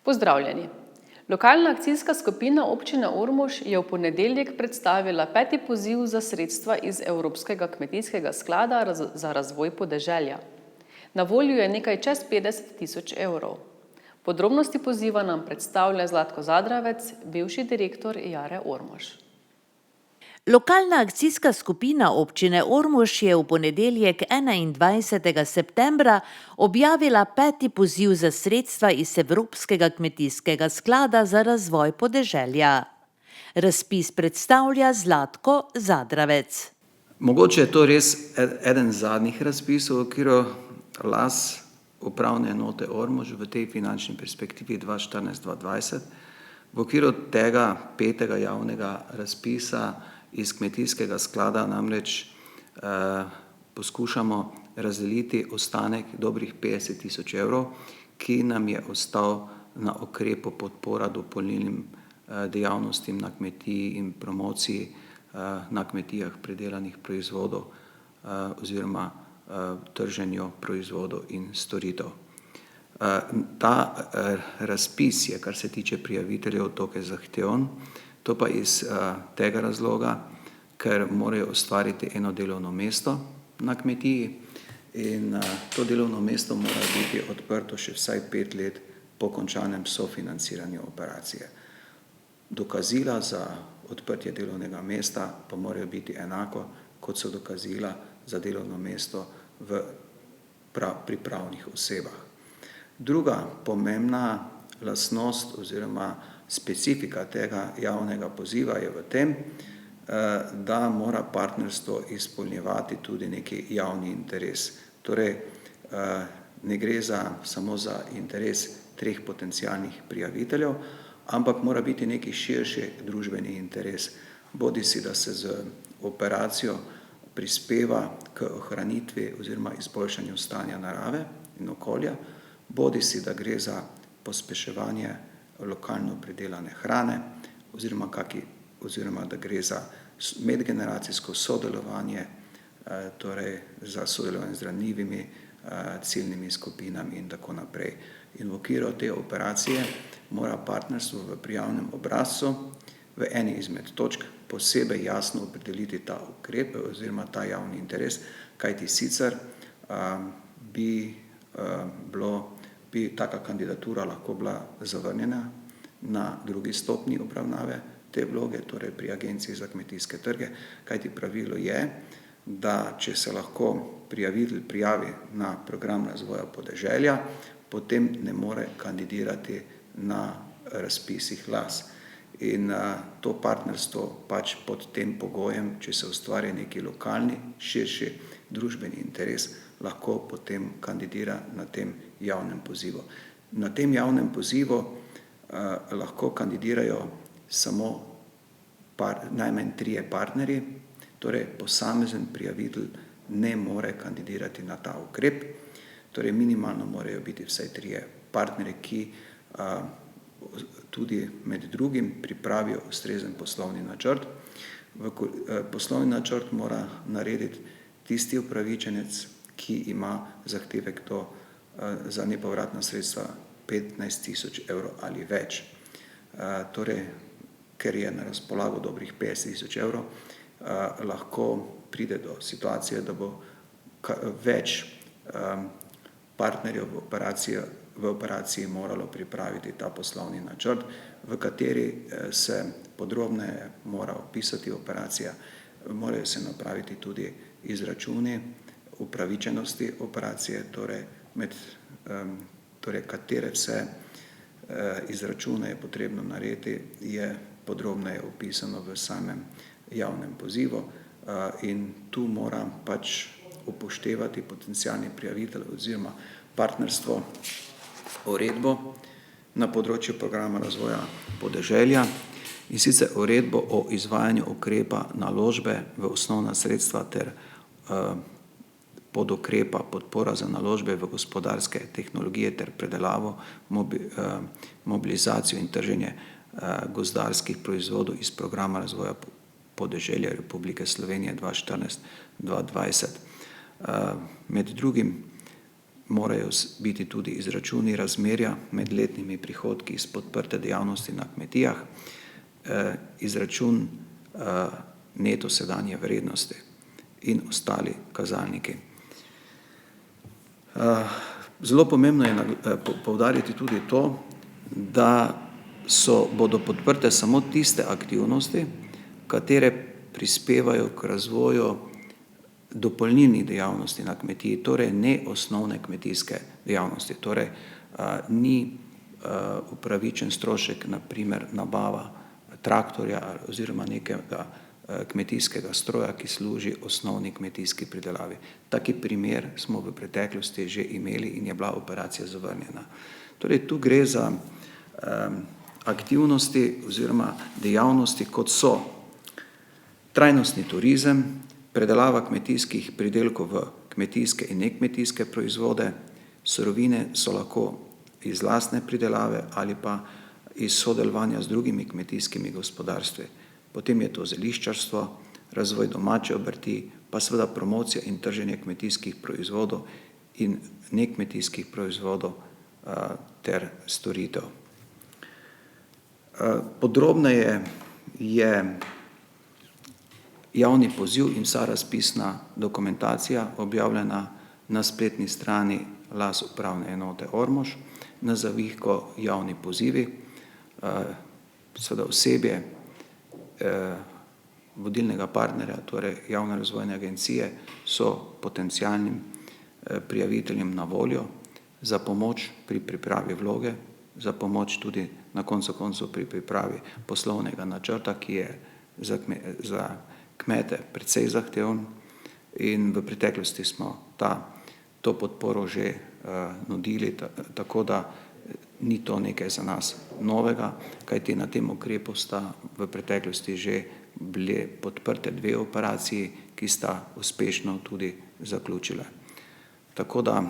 Pozdravljeni. Lokalna akcijska skupina občine Ormož je v ponedeljek predstavila 5. poziv za sredstva iz Evropskega kmetijskega sklada za razvoj podeželja. Na voljo je nekaj čez 50 000 evrov. Podrobnosti poziva nam predstavlja Zlatko Zadravec, bivši direktor Jare Ormož. Lokalna akcijska skupina občine Ormož je v ponedeljek 21. septembra objavila 5. poziv za sredstva iz Evropskega kmetijskega sklada za razvoj podeželja. Razpis predstavlja Zlatko Zadravec. Mogoče je to res eden zadnjih razpisov v okviru LAS upravne enote Ormož v tej finančni perspektivi 2014-2020. V okviru tega 5. javnega razpisa iz kmetijskega sklada namreč poskušamo razdeliti ostanek dobrih 50 000 evrov, ki nam je ostal na ukrepu podpora dopolnilnim dejavnostim na kmetiji in promociji na kmetijah predelanih proizvodov oziroma trženju proizvodov in storitev. Ta razpis je, kar se tiče prijaviteljev, dokaj zahteven. To pa iz tega razloga, ker morajo ustvariti eno delovno mesto na kmetiji in to delovno mesto mora biti odprto še vsaj 5 let po končanem sofinanciranju operacije. Dokazila za odprtje delovnega mesta pa morajo biti enako, kot so dokazila za delovno mesto pri pravnih osebah. Druga pomembna lastnost oziroma specifika tega javnega poziva je v tem, da mora partnerstvo izpolnjevati tudi neki javni interes. Torej, ne gre samo za interes 3 potencialnih prijaviteljev, ampak mora biti neki širši družbeni interes. Bodisi, da se z operacijo prispeva k ohranitvi oziroma izboljšanju stanja narave in okolja, bodisi, da gre za pospeševanje lokalno pridelane hrane oziroma da gre za medgeneracijsko sodelovanje, torej za sodelovanje z ranljivimi ciljnimi skupinami in tako naprej. In v okviru te operacije mora partnerstvo v prijavnem obrazcu v eni izmed točk posebej jasno opredeliti ta ukrep oziroma ta javni interes, kajti sicer bi taka kandidatura lahko bila zavrnjena na drugi stopnji obravnave te vloge, torej pri Agenciji za kmetijske trge, kajti pravilo je, da če se lahko prijavitelj prijavi na program razvoja podeželja, potem ne more kandidirati na razpisih LAS. In to partnerstvo pač pod tem pogojem, če se ustvari neki lokalni, širši družbeni interes, lahko potem kandidira na tem javnem pozivu. Na tem javnem pozivu lahko kandidirajo samo najmanj 3 partnerji, torej posamezen prijavitelj ne more kandidirati na ta ukrep, torej minimalno morajo biti vsaj 3 partnerji, ki tudi med drugim pripravijo ustrezen poslovni načrt. Poslovni načrt mora narediti tisti upravičenec, ki ima zahtevek za nepovratna sredstva 15 000 evrov ali več. Torej, ker je na razpolago dobrih 50 000 evrov, lahko pride do situacije, da bo več partnerjev v operaciji moralo pripraviti ta poslovni načrt, v kateri se podrobneje mora opisati operacija, morajo se napraviti tudi izračuni upravičenosti operacije, torej katere vse izračune je potrebno narediti, je podrobneje opisano v samem javnem pozivu in tu mora pač upoštevati potencialni prijavitelj oziroma partnerstvo uredbo na področju programa razvoja podeželja, in sicer uredbo o izvajanju ukrepa naložbe v osnovna sredstva ter podukrepa podpora za naložbe v gospodarske tehnologije ter predelavo, mobilizacijo in trženje gozdarskih proizvodov iz programa razvoja podeželja Republike Slovenije 2014-2020. Med drugim morajo biti tudi izračuni razmerja med letnimi prihodki iz podprte dejavnosti na kmetijah, izračun neto sedanje vrednosti in ostali kazalniki. Zelo pomembno je poudariti tudi to, da bodo podprte samo tiste aktivnosti, katere prispevajo k razvoju dopolnilnih dejavnosti na kmetiji, torej ne osnovne kmetijske dejavnosti, torej ni upravičen strošek, na primer nabava traktorja oziroma nekega kmetijskega stroja, ki služi osnovni kmetijski pridelavi. Taki primer smo v preteklosti že imeli in je bila operacija zavrnjena. Torej tu gre za aktivnosti oziroma dejavnosti, kot so trajnostni turizem, predelava kmetijskih pridelkov v kmetijske in nekmetijske proizvode, surovine so lahko iz lastne pridelave ali pa iz sodelovanja z drugimi kmetijskimi gospodarstvi. Potem je to zeliščarstvo, razvoj domače obrti, pa seveda promocija in trženje kmetijskih proizvodov in nekmetijskih proizvodov ter storitev. Podrobneje je javni poziv in vsa razpisna dokumentacija objavljena na spletni strani LAS upravne enote Ormož, na zavihku javni pozivi, seveda osebje vodilnega partnerja, torej javne razvojne agencije, so potencialnim prijaviteljem na voljo za pomoč pri pripravi vloge, za pomoč tudi na koncu koncev pri pripravi poslovnega načrta, ki je za kmete precej zahteven, in v preteklosti smo to podporo že nudili, tako da ni to nekaj za nas novega, kajti na tem ukrepu sta v preteklosti že bile podprte 2 operaciji, ki sta uspešno tudi zaključile. Tako da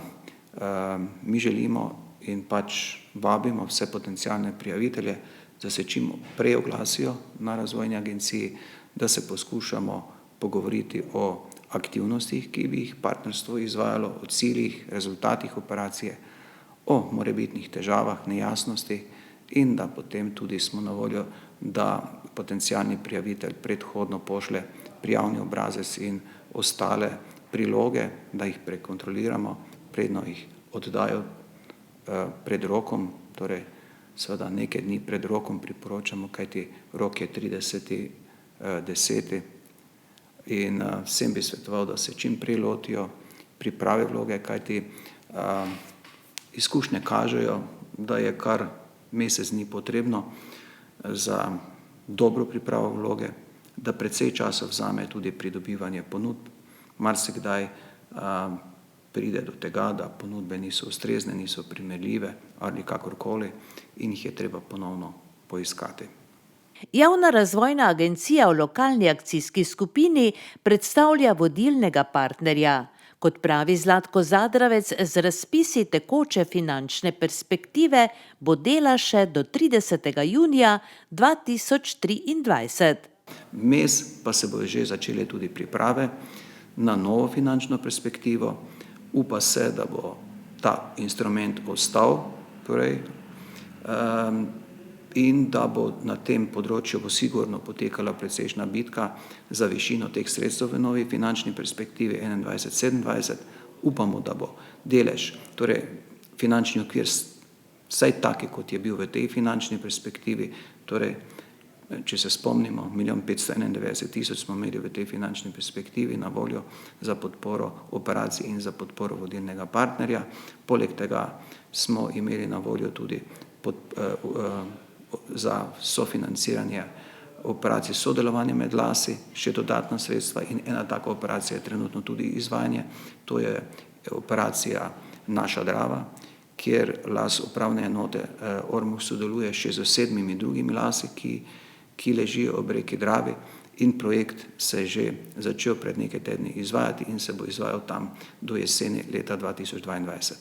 mi želimo in pač vabimo vse potencialne prijavitelje, da se čim prej oglasijo na razvojni agenciji, da se poskušamo pogovoriti o aktivnostih, ki bi jih partnerstvo izvajalo, o ciljih, rezultatih operacije, o morebitnih težavah, nejasnosti in da potem tudi smo na voljo, da potencialni prijavitelj predhodno pošlje prijavni obrazec in ostale priloge, da jih prekontroliramo, predno jih oddajo pred rokom, torej seveda nekaj dni pred rokom priporočamo, kajti rok je 30.10. In vsem bi svetoval, da se čim prej lotijo priprave vloge, kajti izkušnje kažejo, da je kar mesec dni potrebno za dobro pripravo vloge, da precej časa vzame tudi pridobivanje ponudb. Marsikdaj pride do tega, da ponudbe niso ustrezne, niso primerljive ali kakorkoli in jih je treba ponovno poiskati. Javna razvojna agencija v lokalni akcijski skupini predstavlja vodilnega partnerja. Kot pravi Zlatko Zadravec, z razpisi tekoče finančne perspektive bo dela še do 30. junija 2023. Vmes pa se bodo že začele tudi priprave na novo finančno perspektivo. Upa se, da bo ta instrument ostal, in da bo na tem področju bo sigurno potekala precejšnja bitka za višino teh sredstev v novi finančni perspektivi 2021-2027. Upamo, da bo delež, torej finančni okvir vsaj taki, kot je bil v tej finančni perspektivi, torej če se spomnimo, 1 591 000 smo imeli v tej finančni perspektivi na voljo za podporo operacij in za podporo vodilnega partnerja. Poleg tega smo imeli na voljo tudi za sofinanciranje operacij sodelovanja med lasi, še dodatna sredstva in ena taka operacija je trenutno tudi izvajanje. To je operacija Naša Drava, kjer las upravne enote Ormož sodeluje še z 7 drugimi lasi, ki ležijo ob reki Dravi, in projekt se je že začel pred nekaj tedni izvajati in se bo izvajal tam do jeseni leta 2022.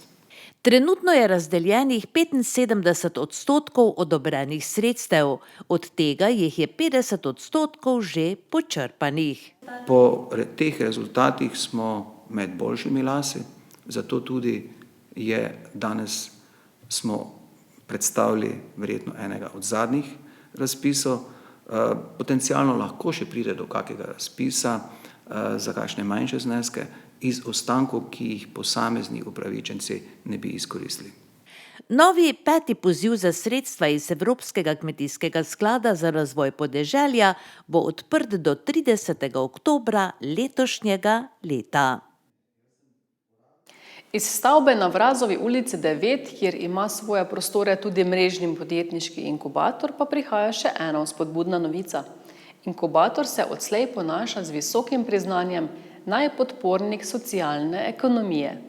Trenutno je razdeljenih 75% odobrenih sredstev, od tega jih je 50% že počrpanih. Po teh rezultatih smo med boljšimi lasi, zato tudi danes smo predstavili verjetno enega od zadnjih razpisov. Potencialno lahko še pride do kakega razpisa za kakšne manjše zneske iz ostankov, ki jih posamezni upravičenci ne bi izkoristili. Novi 5. poziv za sredstva iz Evropskega kmetijskega sklada za razvoj podeželja bo odprt do 30. oktobra letošnjega leta. Iz stavbe na Vrazovi ulici 9, kjer ima svoje prostore tudi mrežni podjetniški inkubator, pa prihaja še ena spodbudna novica. Inkubator se odslej ponaša z visokim priznanjem najpodpornik socialne ekonomije.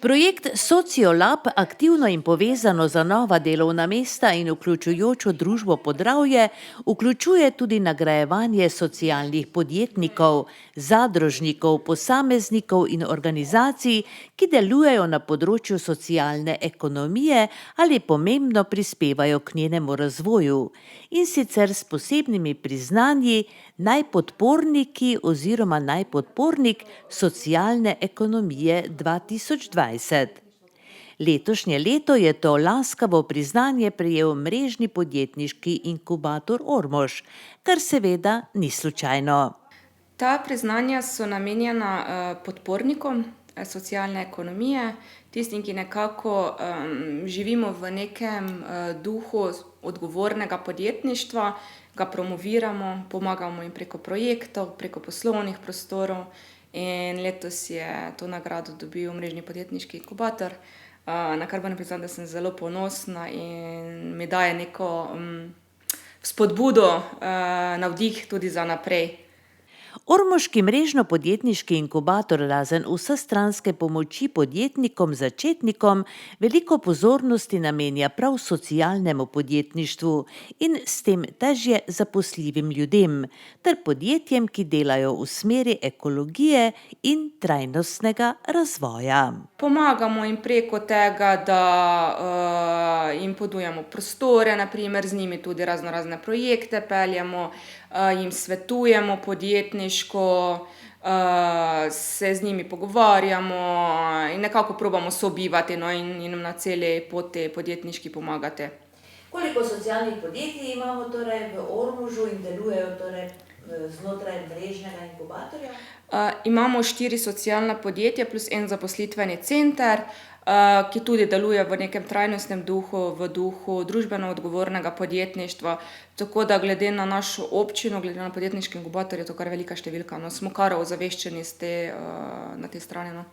Projekt SocioLab aktivno in povezano za nova delovna mesta in vključujočo družbo Podravje vključuje tudi nagrajevanje socialnih podjetnikov, zadružnikov, posameznikov in organizacij, ki delujejo na področju socialne ekonomije ali pomembno prispevajo k njenemu razvoju, in sicer s posebnimi priznanji najpodporniki oziroma najpodpornik socialne ekonomije 2020. Letošnje leto je to laskavo priznanje prejel mrežni podjetniški inkubator Ormož, kar seveda ni slučajno. Ta priznanja so namenjena podpornikom socialne ekonomije, tistim, ki nekako živimo v nekem duhu odgovornega podjetništva, ga promoviramo, pomagamo jim preko projektov, preko poslovnih prostorov, in letos je to nagrado dobil mrežni podjetniški inkubator, na kar moram priznati, da sem zelo ponosna in mi daje neko spodbudo, navdih tudi za naprej. Ormoški mrežno-podjetniški inkubator razen vsestranske pomoči podjetnikom začetnikom veliko pozornosti namenja prav socialnemu podjetništvu in s tem težje zaposljivim ljudem ter podjetjem, ki delajo v smeri ekologije in trajnostnega razvoja. Pomagamo jim preko tega, da jim ponujamo prostore, na primer, z njimi tudi razne projekte peljemo, jim svetujemo podjetniško, se z njimi pogovarjamo in nekako probamo sobivati, in jim na celi poti podjetniški pomagati. Koliko socialnih podjetij imamo torej v Ormožu in delujejo torej znotraj mrežnega inkubatorja? Imamo 4 socialna podjetja plus en zaposlitveni center, ki tudi deluje v nekem trajnostnem duhu, v duhu družbeno odgovornega podjetništva. Tako da glede na našo občino, glede na podjetniški inkubator, je to kar velika številka. Smo kar ozaveščeni na tej strani.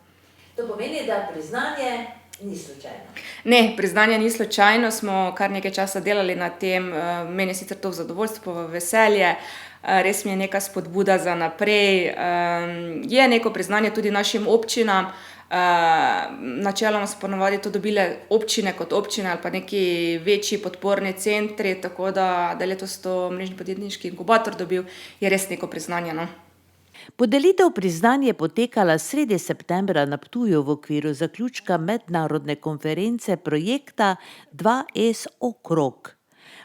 To pomeni, da priznanje ni slučajno. Ne, priznanje ni slučajno, smo kar nekaj časa delali na tem, meni je sicer to v zadovoljstvo, v veselje, res mi je neka spodbuda za naprej. Je neko priznanje tudi našim občinam, načeloma so ponavadi to dobile občine kot občine ali pa neki večji podporni centri, tako da letos to mrežni podjetniški inkubator dobil, je res neko priznanje. Podelitev priznanja je potekala sredi septembra na Ptuju v okviru zaključka mednarodne konference projekta 2S Okrog.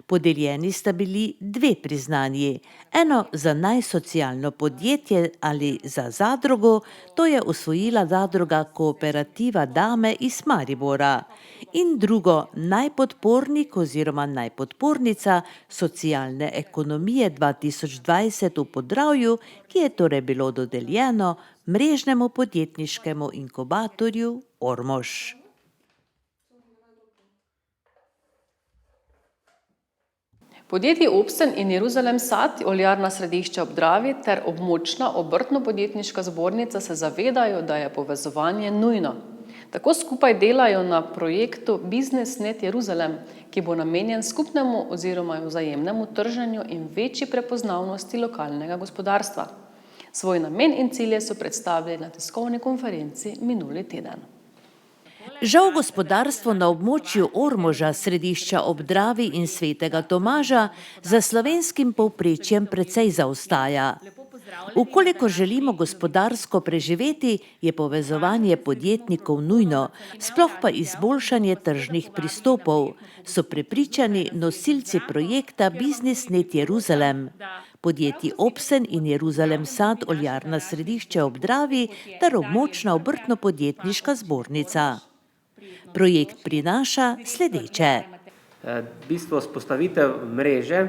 Podeljeni sta bili 2 priznanji. Eno za najsocialno podjetje ali za zadrugo, to je osvojila zadruga Kooperativa Dame iz Maribora. In drugo, najpodpornik oziroma najpodpornica socialne ekonomije 2020 v Podravju, ki je torej bilo dodeljeno mrežnemu podjetniškemu inkubatorju Ormož. Podjetji Obsten in Jeruzalem Sad, oljarna središča ob Dravi ter območna obrtno-podjetniška zbornica se zavedajo, da je povezovanje nujno. Tako skupaj delajo na projektu BusinessNet Jeruzalem, ki bo namenjen skupnemu oziroma vzajemnemu trženju in večji prepoznavnosti lokalnega gospodarstva. Svoj namen in cilje so predstavili na tiskovni konferenci minuli teden. Žal gospodarstvo na območju Ormoža, središča ob Dravi in Svetega Tomaža za slovenskim povprečjem precej zaostaja. Ukoliko želimo gospodarsko preživeti, je povezovanje podjetnikov nujno, sploh pa izboljšanje tržnih pristopov, so prepričani nosilci projekta BusinessNet Jeruzalem. Podjetji Obsten in Jeruzalem Sad, oljarna središča ob Dravi ter območna obrtno-podjetniška zbornica. Projekt prinaša sledeče. V bistvu vzpostavitev mreže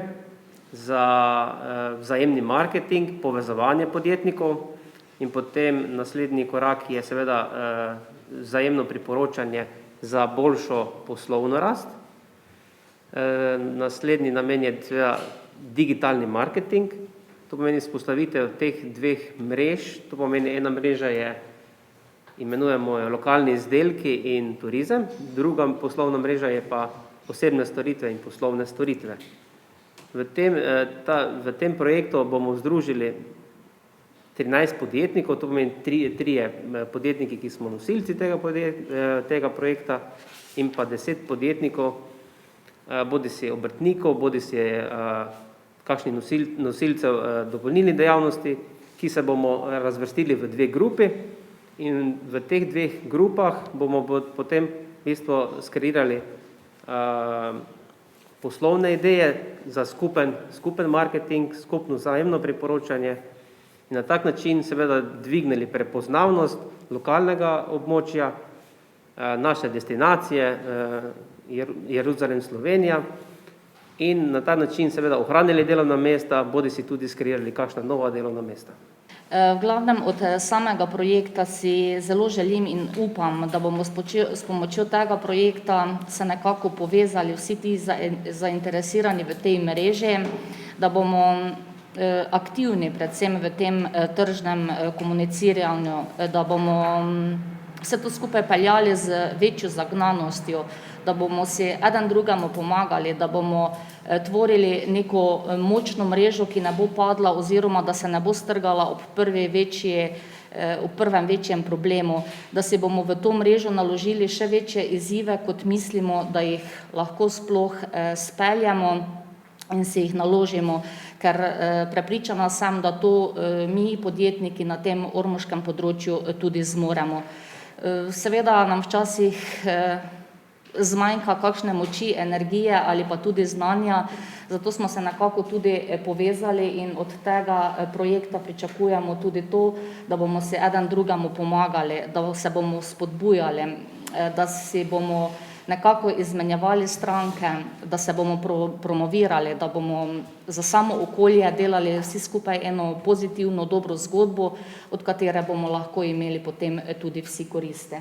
za vzajemni marketing, povezovanje podjetnikov in potem naslednji korak je seveda vzajemno priporočanje za boljšo poslovno rast. Naslednji namen je seveda digitalni marketing, to pomeni vzpostavitev teh 2 mrež, to pomeni ena mreža je imenujemo jo lokalni izdelki in turizem, druga poslovna mreža je pa osebne storitve in poslovne storitve. V tem projektu bomo združili 13 podjetnikov, to pomeni 3 podjetniki, ki smo nosilci tega projekta in pa 10 podjetnikov, bodisi obrtnikov, bodisi kakšnih nosilcev dopolnilnih dejavnosti, ki se bomo razvrstili v 2 grupi. In v teh 2 grupah bomo potem v bistvu skreirali poslovne ideje za skupen marketing, skupno vzajemno priporočanje in na tak način seveda dvignili prepoznavnost lokalnega območja, naše destinacije, Jeruzalem Slovenija in na ta način seveda ohranili delovna mesta, bodisi tudi skreirali kakšna nova delovna mesta. V glavnem od samega projekta si zelo želim in upam, da bomo s pomočjo tega projekta se nekako povezali vsi ti zainteresirani v tej mreži, da bomo aktivni predvsem v tem tržnem komuniciranju, da bomo vse to skupaj peljali z večjo zagnanostjo, da bomo si eden drugemu pomagali, da bomo tvorili neko močno mrežo, ki ne bo padla oziroma da se ne bo strgala ob prvem večjem problemu, da si bomo v to mrežo naložili še večje izzive, kot mislimo, da jih lahko sploh speljamo in si jih naložimo, ker prepričana sem, da to mi podjetniki na tem ormoškem področju tudi zmoremo. Seveda nam včasih zmanjka kakšne moči, energije ali pa tudi znanja, zato smo se nekako tudi povezali in od tega projekta pričakujemo tudi to, da bomo si eden drugemu pomagali, da se bomo spodbujali, da si bomo nekako izmenjevali stranke, da se bomo promovirali, da bomo za samo okolje delali vsi skupaj eno pozitivno, dobro zgodbo, od katere bomo lahko imeli potem tudi vsi koristi.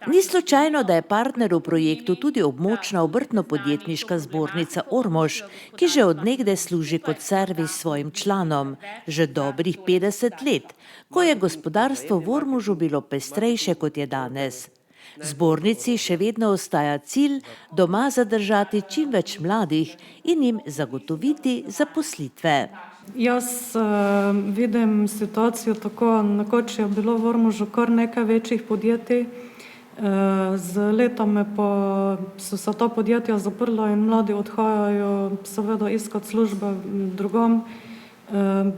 Ni slučajno, da je partner v projektu tudi območna obrtno-podjetniška zbornica Ormož, ki že od nekdaj služi kot servis svojim članom, že dobrih 50 let, ko je gospodarstvo v Ormožu bilo pestrejše, kot je danes. Zbornici še vedno ostaja cilj doma zadržati čim več mladih in jim zagotoviti zaposlitve. Jaz vidim situacijo tako, nekoč je bilo v Ormožu kar nekaj večjih podjetij. Z letami pa so se ta podjetja zaprla in mladi odhajajo seveda iskat službe drugam.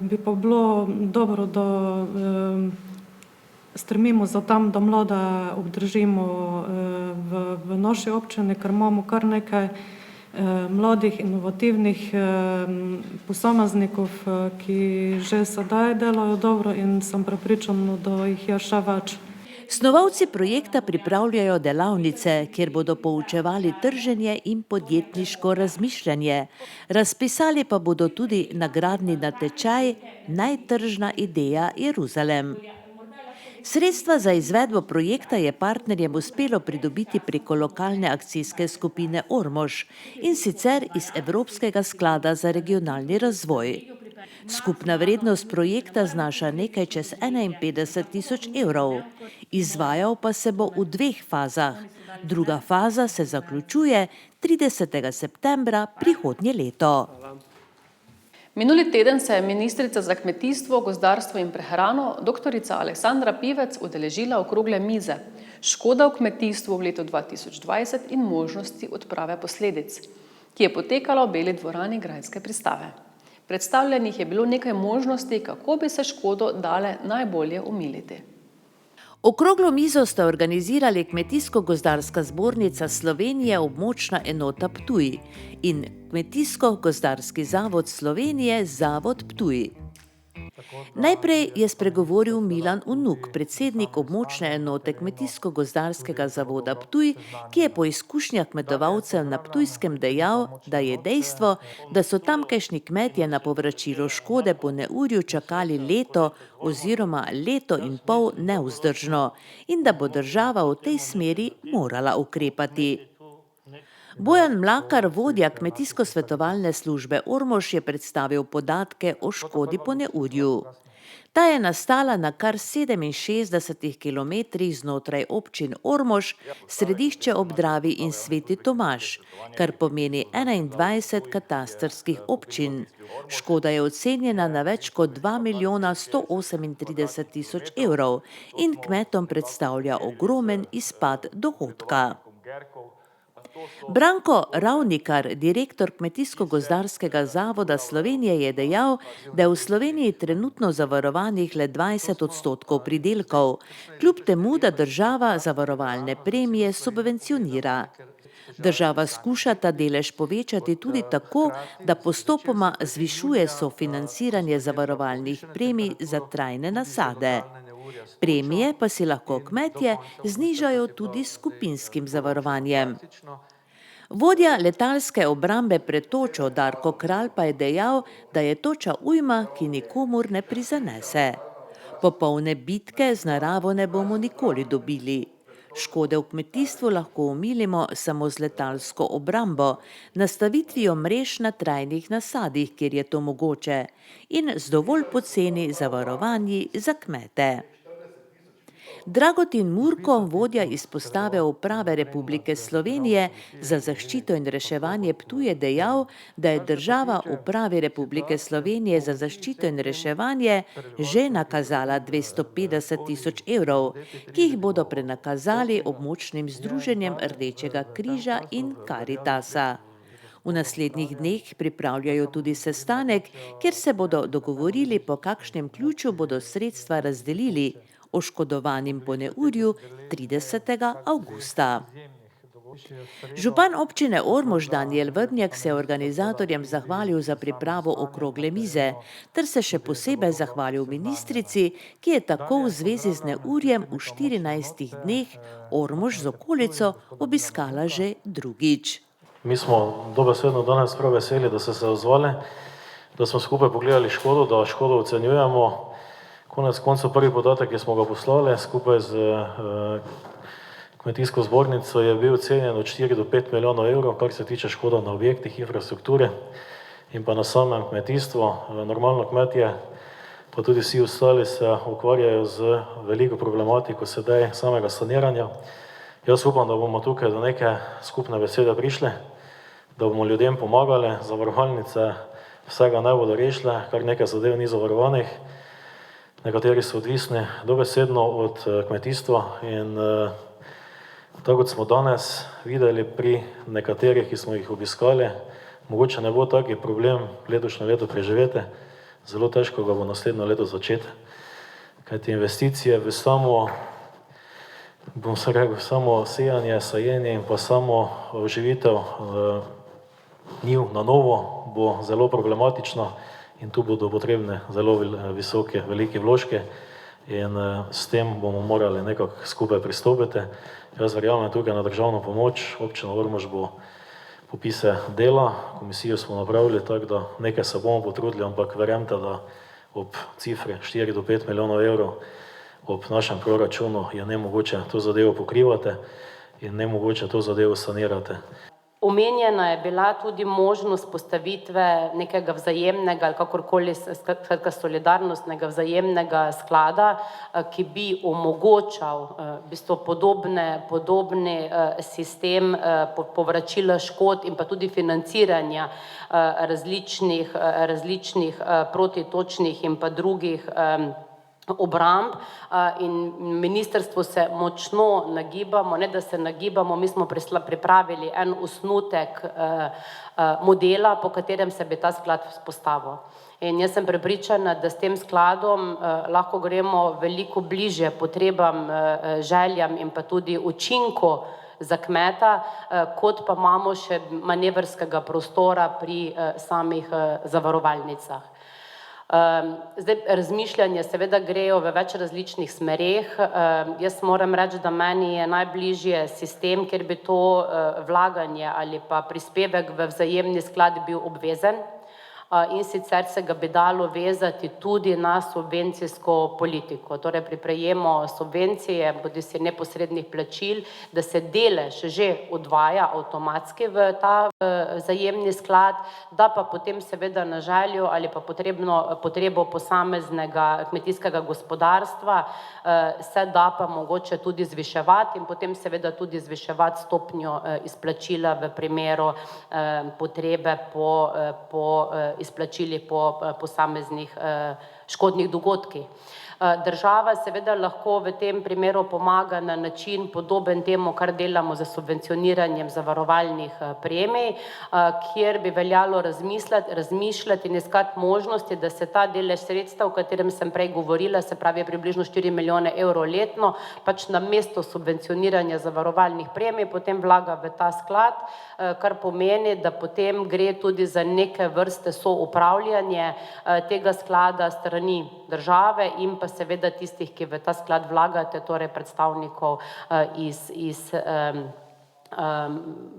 Bi pa bilo dobro, da stremimo za tem, da mlade obdržimo v naši občini, ker imamo kar nekaj mladih, inovativnih posameznikov, ki že sedaj delajo dobro in sem prepričana, da jih je še več. Snovalci projekta pripravljajo delavnice, kjer bodo poučevali trženje in podjetniško razmišljanje. Razpisali pa bodo tudi nagradni natečaj Najtržna ideja Jeruzalem. Sredstva za izvedbo projekta je partnerjem uspelo pridobiti preko lokalne akcijske skupine Ormož, in sicer iz Evropskega sklada za regionalni razvoj. Skupna vrednost projekta znaša nekaj čez 51 000 evrov. Izvajal pa se bo v 2 fazah. Druga faza se zaključuje 30. septembra prihodnje leto. Minuli teden se je ministrica za kmetijstvo, gozdarstvo in prehrano, doktorica Aleksandra Pivec, udeležila okrogle mize Škoda v kmetijstvu v letu 2020 in možnosti odprave posledic, ki je potekala v Beli dvorani grajske pristave. Predstavljenih je bilo nekaj možnosti, kako bi se škodo dale najbolje omiliti. Okroglo mizo sta organizirali Kmetijsko-gozdarska zbornica Slovenije območna enota Ptuj in Kmetijsko-gozdarski zavod Slovenije Zavod Ptuj. Najprej je spregovoril Milan Unuk, predsednik območne enote Kmetijsko-gozdarskega zavoda Ptuj, ki je po izkušnjah kmetovalcev na Ptujskem dejal, da je dejstvo, da so tamkajšnji kmetje na povračilo škode po neurju čakali leto oziroma leto in pol nevzdržno in da bo država v tej smeri morala ukrepati. Bojan Mlakar, vodja kmetijsko-svetovalne službe Ormož, je predstavil podatke o škodi po neurju. Ta je nastala na kar 67 kilometrih znotraj občin Ormož, Središče ob Dravi in Sveti Tomaž, kar pomeni 21 katastrskih občin. Škoda je ocenjena na več kot 2 138 000 evrov in kmetom predstavlja ogromen izpad dohodka. Branko Ravnikar, direktor Kmetijsko-gozdarskega zavoda Slovenije, je dejal, da je v Sloveniji trenutno zavarovanih le 20% pridelkov, kljub temu, da država zavarovalne premije subvencionira. Država skuša ta delež povečati tudi tako, da postopoma zvišuje sofinanciranje zavarovalnih premij za trajne nasade. Premije pa si lahko kmetje znižajo tudi s skupinskim zavarovanjem. Vodja letalske obrambe pred točo Darko Kralj pa je dejal, da je toča ujma, ki nikomur ne prizanese. Popolne bitke z naravo ne bomo nikoli dobili. Škode v kmetijstvu lahko omilimo samo z letalsko obrambo, nastavitvijo mrež na trajnih nasadih, kjer je to mogoče, in z dovolj poceni zavarovanji za kmete. Dragotin Murko, vodja izpostave Uprave Republike Slovenije za zaščito in reševanje Ptuj, je dejal, da je država Upravi Republike Slovenije za zaščito in reševanje že nakazala 250 000 evrov, ki jih bodo prenakazali območnim združenjem Rdečega križa in Karitasa. V naslednjih dneh pripravljajo tudi sestanek, kjer se bodo dogovorili, po kakšnem ključu bodo sredstva razdelili oškodovanim po neurju 30. avgusta. Župan občine Ormož Danijel Vrnjak se je organizatorjem zahvalil za pripravo okrogle mize, ter se še posebej zahvalil ministrici, ki je tako v zvezi z neurjem v 14 dneh Ormož z okolico obiskala že drugič. Mi smo dobesedno danes prav veseli, da ste se odzvali, da smo skupaj pogledali škodo, da škodo ocenjujemo. Konec koncev prvi podatek, ki smo ga poslali skupaj z kmetijsko zbornico, je bil ocenjen od 4 do 5 milijonov evrov, kar se tiče škoda na objektih, infrastrukture in pa na samem kmetijstvu. Normalno kmetje, pa tudi vsi ostali se ukvarjajo z veliko problematiko sedaj samega saniranja. Jaz upam, da bomo tukaj do neke skupne besede prišli, da bomo ljudem pomagali, zavarovalnice vsega ne bodo rešile, kar nekaj zadev ni zavarovanih. Nekateri so odvisni dobesedno od kmetijstva in tako kot smo danes videli pri nekaterih, ki smo jih obiskali, mogoče ne bo taki problem letošnje leto preživeti, zelo težko ga bo naslednje leto začeti, kajti investicije v samo sejanje, sajenje in pa samo oživitev njiv na novo bo zelo problematično in tu bodo potrebne zelo visoke, velike vložke in s tem bomo morali nekako skupaj pristopiti. Jaz verjamem tukaj na državno pomoč, občina Ormož bo popise dela, komisijo smo napravili, tako da nekaj se bomo potrudili, ampak verjemite, da ob cifri 4 do 5 milijonov evrov ob našem proračunu je nemogoče to zadevo pokrivati in nemogoče to zadevo sanirati. Omenjena je bila tudi možnost postavitve nekega vzajemnega ali kakorkoli solidarnostnega vzajemnega sklada, ki bi omogočal v bistvu podobni sistem povračila škod in pa tudi financiranja različnih protitočnih in pa drugih obramb in ministrstvo se močno nagibamo, ne da se nagibamo, mi smo pripravili en osnutek modela, po katerem se bi ta sklad vzpostavil. In jaz sem prepričana, da s tem skladom lahko gremo veliko bližje potrebam, željam in pa tudi učinku za kmeta, kot pa imamo še manevrskega prostora pri samih zavarovalnicah. Zdaj, razmišljanje seveda grejo v več različnih smereh. Jaz moram reči, da meni je najbližje sistem, kjer bi to vlaganje ali pa prispevek v vzajemni sklad bil obvezen in sicer se ga bi dalo vezati tudi na subvencijsko politiko. Torej pri prejemu subvencije, bodisi neposrednih plačil, da se delež že odvaja avtomatski v ta vzajemni sklad, da pa potem seveda na željo ali pa potrebo posameznega kmetijskega gospodarstva se da pa mogoče tudi zviševati in potem seveda tudi zviševati stopnjo izplačila v primeru potrebe po izplačili po posameznih škodnih dogodkih. Država seveda lahko v tem primeru pomaga na način podoben temu, kar delamo za subvencioniranjem zavarovalnih premij, kjer bi veljalo razmišljati in iskati možnosti, da se ta delež sredstev, o katerem sem prej govorila, se pravi približno 4 milijone evrov letno, pač namesto subvencioniranja zavarovalnih premij potem vlaga v ta sklad, kar pomeni, da potem gre tudi za neke vrste soupravljanje tega sklada strani države in pa seveda tistih, ki v ta sklad vlagate, torej predstavnikov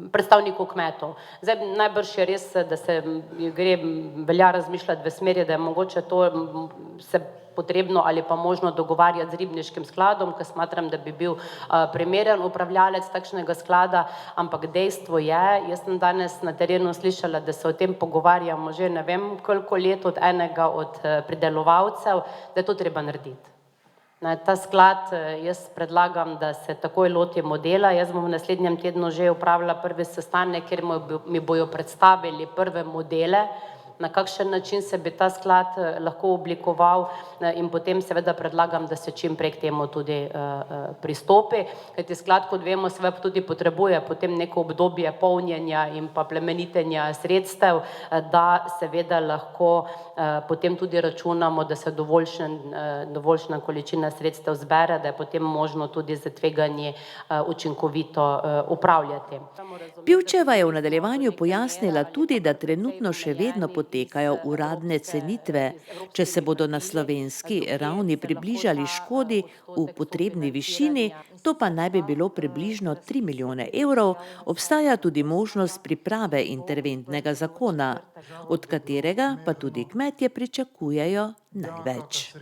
predstavnikov kmetov. Zdaj, najbrž je res, da se velja razmišljati v smeri, da je mogoče to se potrebno ali pa možno dogovarjati z ribniškim skladom, ker smatram, da bi bil primeren upravljalec takšnega sklada, ampak dejstvo je, jaz sem danes na terenu slišala, da se o tem pogovarjamo že ne vem koliko let od enega od pridelovalcev, da je to treba narediti. Ta sklad, jaz predlagam, da se takoj lotimo dela. Jaz bom v naslednjem tednu že opravila prvi sestanek, kjer mi bojo predstavili prve modele, na kakšen način se bi ta sklad lahko oblikoval in potem seveda predlagam, da se čim prej k temu tudi pristopi, kajti sklad, kot vemo, seveda tudi potrebuje potem neko obdobje polnjenja in pa plemenitenja sredstev, da seveda lahko potem tudi računamo, da se dovoljšna količina sredstev zbere, da je potem možno tudi za tveganje učinkovito upravljati. Pivčeva je v nadaljevanju pojasnila tudi, da trenutno še vedno potekajo uradne cenitve. Če se bodo na slovenski ravni približali škodi v potrebni višini, to pa naj bi bilo približno 3 milijone evrov, obstaja tudi možnost priprave interventnega zakona, od katerega pa tudi kmetje pričakujejo največ.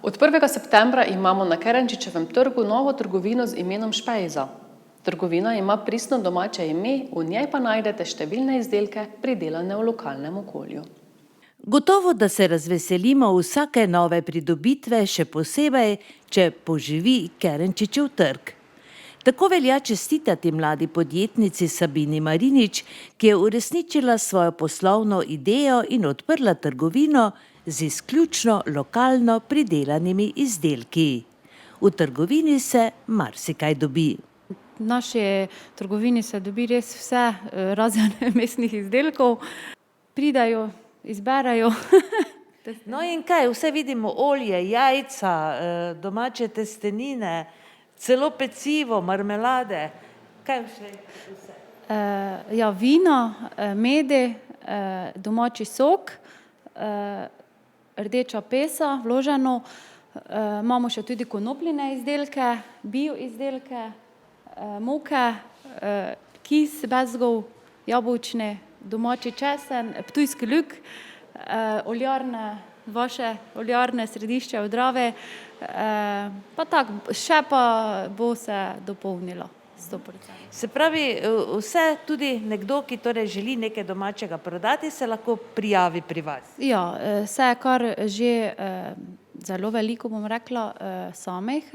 Od 1. septembra imamo na Kerenčičevem trgu novo trgovino z imenom Špejza. Trgovina ima pristno domače ime, v njej pa najdete številne izdelke, pridelane v lokalnem okolju. Gotovo, da se razveselimo vsake nove pridobitve, še posebej, če poživi Kerenčičev trg. Tako velja čestitati mladi podjetnici Sabini Marinič, ki je uresničila svojo poslovno idejo in odprla trgovino z izključno lokalno pridelanimi izdelki. V trgovini se marsikaj dobi. V naši trgovini se dobi res vse, razen mesnih izdelkov. Pridajo, izberajo. No in kaj, vse vidimo, olje, jajca, domače testenine, celo pecivo, marmelade. Kaj vse? Ja, vino, medi, domači sok, rdeča pesa, vloženo. Imamo še tudi konopljine izdelke, bio izdelke, moke, kis bezgov, jabolčni, domači česen, ptujski luk, oljarne, vaše oljarne središče v Dravi, pa tako, še pa bo se dopolnilo 100%. Se pravi, vse tudi nekdo, ki torej želi nekaj domačega prodati, se lahko prijavi pri vas. Ja, se je kar že zelo veliko, bom rekla, samih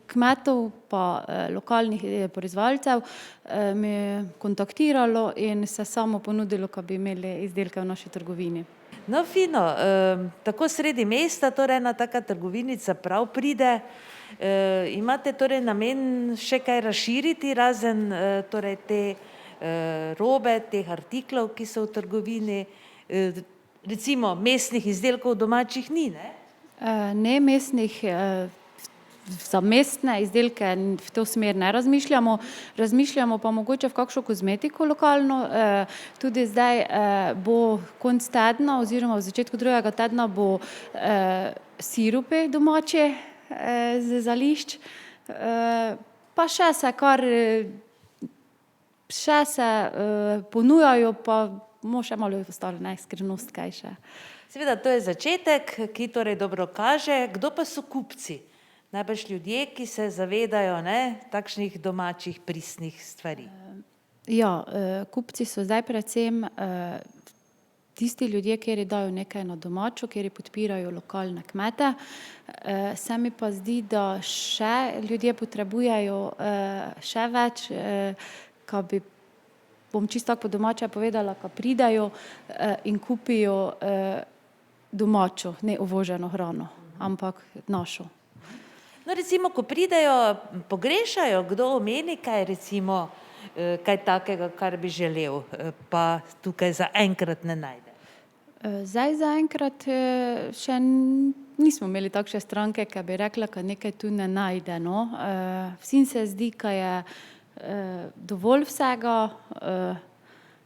kmetov pa lokalnih proizvajalcev me kontaktiralo in se samo ponudilo, ko bi imeli izdelke v naši trgovini. No, fino, tako sredi mesta, torej ena taka trgovinica prav pride. Imate torej namen še kaj razširiti, razen torej te robe, teh artiklov, ki so v trgovini, recimo mesnih izdelkov domačih ni, ne? Ne mesnih, za mestne izdelke v to smer ne razmišljamo, razmišljamo pa mogoče v kakšno kozmetiko lokalno. Tudi zdaj bo konec tedna oziroma v začetku drugega tedna bo sirupi domači z zališč, pa še se ponujajo, pa bomo še malo ostalo, ne, skrivnost kaj še. Seveda, to je začetek, ki torej dobro kaže. Kdo pa so kupci? Najbrž ljudje, ki se zavedajo, ne, takšnih domačih pristnih stvari. Ja, kupci so zdaj predvsem tisti ljudje, kjer dajo nekaj na domačo, kjer podpirajo lokalne kmete. Se mi pa zdi, da še ljudje potrebujejo še več, ka bi, bom čisto tako po domače povedala, ka pridajo in kupijo domačo, ne uvoženo hrano, ampak našo. No, recimo, ko pridejo, pogrešajo, kdo omeni kaj, recimo, kaj takega, kar bi želel, pa tukaj zaenkrat ne najde. Zdaj zaenkrat še nismo imeli takšne stranke, ki bi rekla, ka nekaj tu ne najde, no. Vsem se zdi, ka je dovolj vsega,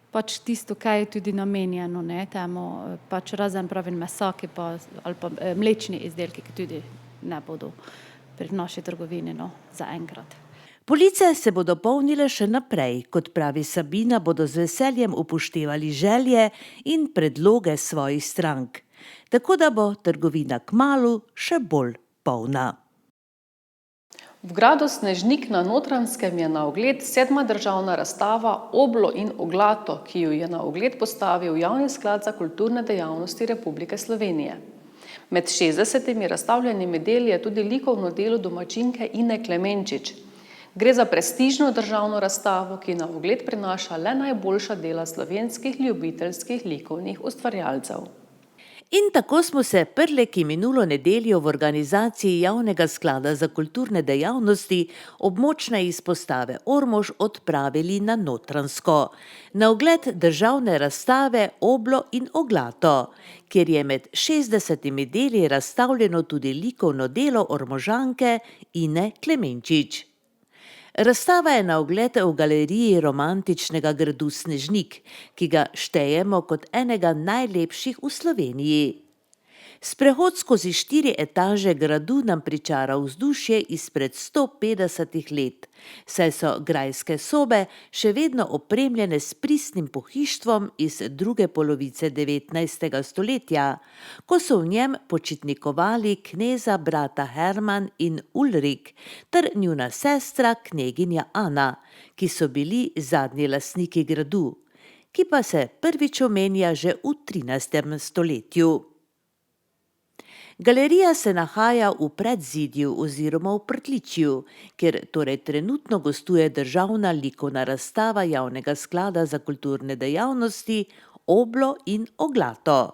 pač tisto, kaj je tudi namenjeno, ne, temu, pač razen pravim mesaki pa, ali pa mlečni izdelki, ki tudi ne bodo pri naši trgovini, no, zaenkrat. Police se bodo polnile še naprej, kot pravi Sabina, bodo z veseljem upoštevali želje in predloge svojih strank, tako da bo trgovina kmalu še bolj polna. V gradu Snežnik na Notranjskem je na ogled 7. državna razstava Oblo in oglato, ki jo je na ogled postavil Javni sklad za kulturne dejavnosti Republike Slovenije. Med 60 razstavljenimi deli je tudi likovno delo domačinke Ine Klemenčič. Gre za prestižno državno razstavo, ki na ogled prinaša le najboljša dela slovenskih ljubiteljskih likovnih ustvarjalcev. In tako smo se Prleki minulo nedeljo v organizaciji Javnega sklada za kulturne dejavnosti območne izpostave Ormož odpravili na Notranjsko, na ogled državne razstave Oblo in oglato, kjer je med 60 deli razstavljeno tudi likovno delo Ormožanke Ine Klemenčič. Razstava je na ogled v galeriji romantičnega gradu Snežnik, ki ga štejemo kot enega najlepših v Sloveniji. Sprehod skozi 4 etaže gradu nam pričara vzdušje izpred 150 let, saj so grajske sobe še vedno opremljene s pristnim pohištvom iz druge polovice 19. stoletja, ko so v njem počitnikovali kneza brata Herman in Ulrik ter njuna sestra kneginja Ana, ki so bili zadnji lastniki gradu, ki pa se prvič omenja že v 13. stoletju. Galerija se nahaja v predzidju oziroma v pritličju, kjer torej trenutno gostuje državna likovna razstava Javnega sklada za kulturne dejavnosti Oblo in oglato.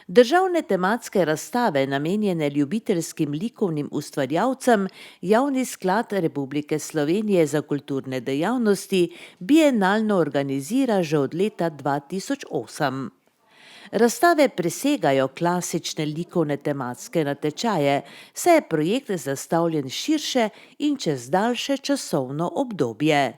Državne tematske razstave, namenjene ljubiteljskim likovnim ustvarjalcem, Javni sklad Republike Slovenije za kulturne dejavnosti bienalno organizira že od leta 2008. Razstave presegajo klasične likovne tematske natečaje, saj je projekt zastavljen širše in čez daljše časovno obdobje.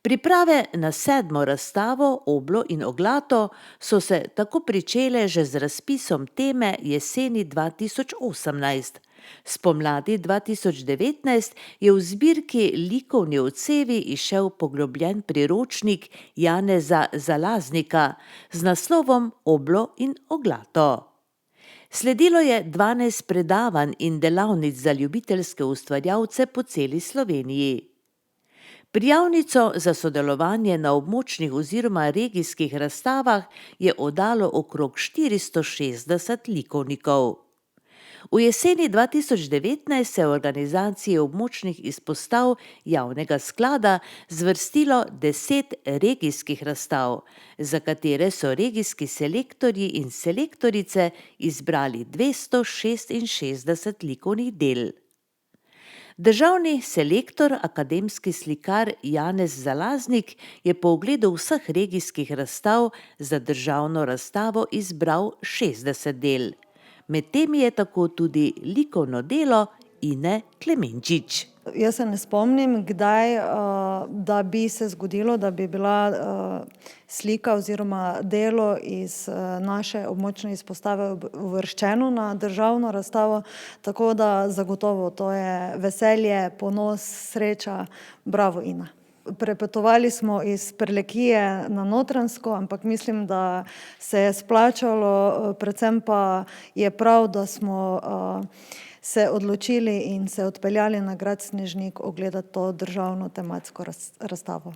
Priprave na 7. razstavo Oblo in Oglato so se tako pričele že z razpisom teme jeseni 2018. Spomladi 2019 je v zbirki Likovni odsevi izšel poglobljen priročnik Janeza Zalaznika z naslovom Oblo in Oglato. Sledilo je 12 predavanj in delavnic za ljubiteljske ustvarjalce po celi Sloveniji. Prijavnico za sodelovanje na območnih oziroma regijskih razstavah je oddalo okrog 460 likovnikov. V jeseni 2019 se je v organizaciji območnih izpostav javnega sklada zvrstilo 10 regijskih razstav, za katere so regijski selektorji in selektorice izbrali 266 likovnih del. Državni selektor, akademski slikar Janez Zalaznik je po ogledu vseh regijskih razstav za državno razstavo izbral 60 del. Med temi je tako tudi likovno delo Ine Klemenčič. Jaz se ne spomnim, kdaj, da bi se zgodilo, da bi bila slika oziroma delo iz naše območne izpostave uvrščeno na državno razstavo, tako da zagotovo to je veselje, ponos, sreča, bravo Ina. Prepotovali smo iz Prlekije na Notranjsko, ampak mislim, da se je splačalo, predvsem pa je prav, da smo se odločili in se odpeljali na grad Snežnik ogledati to državno tematsko razstavo.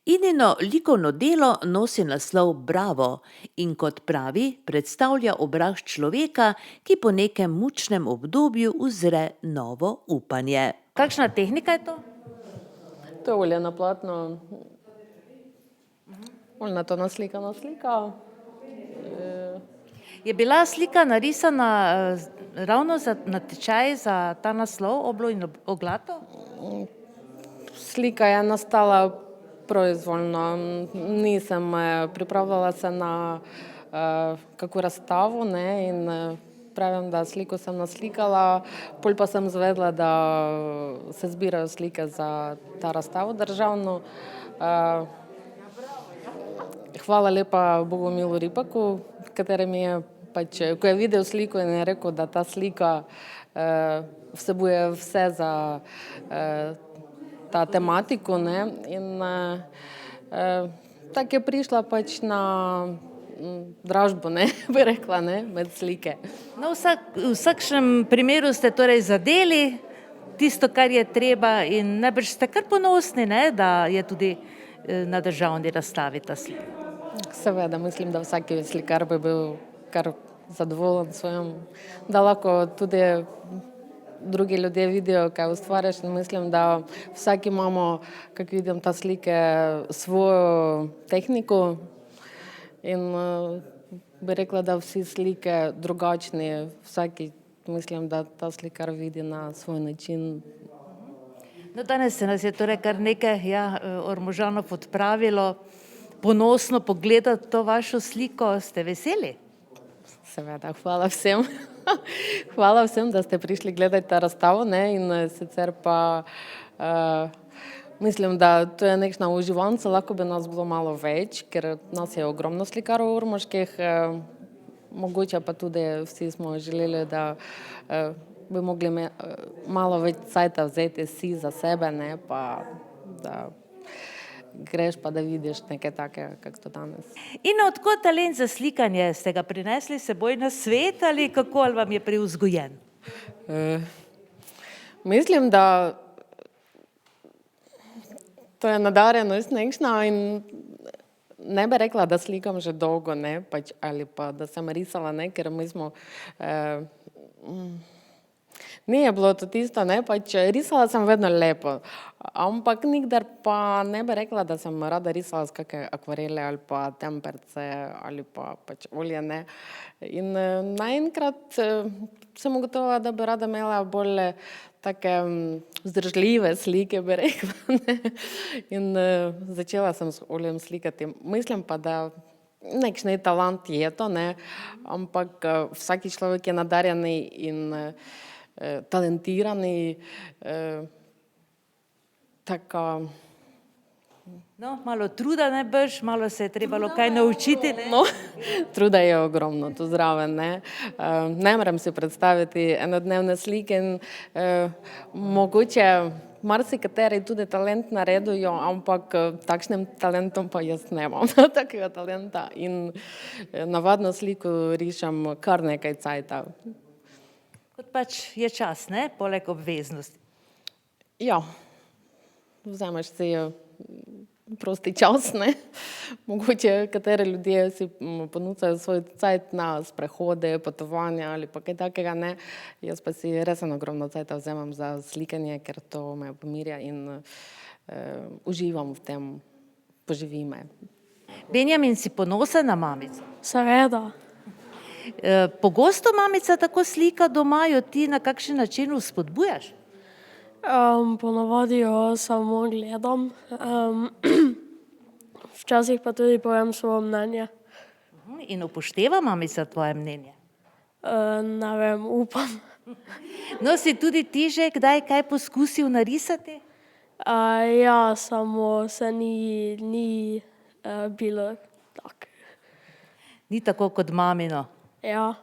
Inino likovno delo nosi naslov Bravo in kot pravi, predstavlja obraz človeka, ki po nekem mučnem obdobju uzre novo upanje. Kakšna tehnika je to? To je olje na platno, oljnatona slika. Je bila slika narisana ravno za natečaj za ta naslov Oblo in Oglato? Slika je nastala proizvoljno, nisem pripravljala se na kako razstavo, ne, in pravim, da sliko sem naslikala, pol pa sem zvedela, da se zbirajo slike za ta razstavo državno. Hvala lepa Bogomilu Ripaku, kateri mi je pač, ko je videl sliko in je rekel, da ta slika vsebuje vse za ta tematiko, ne, in tako je prišla pač na dražbo, ne, bi rekla, ne, med slike. No, v vsakšnem primeru ste torej zadeli tisto, kar je treba in najbrž ste kar ponosni, ne, da je tudi na državni razstavi ta slika. Seveda, mislim, da vsak slikar bi bil kar zadovoljen svojim, da lahko tudi drugi ljudje vidijo, kaj ustvarjaš, in mislim, da vsak imamo, kako vidim ta slike, svojo tehniko in bi rekla, da vsi slike drugačni, vsaki, mislim, da ta slikar vidi na svoj način. No, danes se nas je torej kar nekaj Ormožanov odpravilo ponosno pogledati to vašo sliko. Ste veseli? Seveda, hvala vsem. Hvala vsem, da ste prišli gledati ta razstavo, ne, in sicer pa mislim, da to je nekšna uživanca, lahko bi nas bilo malo več, ker nas je ogromno slikarov ormoških, mogoče pa tudi vsi smo želeli, da bi mogli malo več cajta vzeti si za sebe, ne, pa da greš pa da vidiš nekaj takega, kako to danes. In odkot talent za slikanje? Ste ga prinesli s seboj na svet ali kako, ali vam je privzgojen? Mislim, da to je nadarjenost nekšna in ne bi rekla, da slikam že dolgo, ne, pač, ali pa da sem risala, ne, ker mi smo ni je bilo to tisto, ne, pač risala sem vedno lepo, ampak nikdar pa ne bi rekla, da sem rada risala z kakšne akvarele ali pa temperce ali pa pač olje, ne. In naenkrat sem ugotovila, da bi rada imela bolj take vzdržljive slike, bi rekla, ne. In začela sem s oljem slikati. Mislim pa, da nekšni talent je to, ne, ampak vsaki človek je nadarjeni in talentirani, taka No, malo truda ne brž, malo se je trebalo kaj naučiti. Ne? No, truda je ogromno, tu zraven. Ne morem si predstaviti enodnevne slike in mogoče marsikateri tudi talent naredijo, ampak takšnim talentom pa jaz nemam takega talenta in navadno sliko rišem kar nekaj cajta. Kot pač je čas, ne? Poleg obveznosti. Ja, vzameš si prosti čas, ne? Mogoče kateri ljudje si ponucajo svoj cajt na sprehode, potovanja ali pa kaj takega, ne? Jaz pa si res ogromno cajta vzamem za slikanje, ker to me pomirja in uživam v tem, poživi me. Benjamin, si ponosen na mamico? Seveda. Pogosto mamica tako slika doma, jo ti na kakšen način vzpodbujaš? Ponavadi jo samo gledam, včasih pa tudi povem svoje mnenje. In upošteva mamica tvoje mnenje? Ne vem, upam. No, si tudi ti že kdaj kaj poskusil narisati? Ja, samo se ni bilo tako. Ni tako kot mamino? Ja.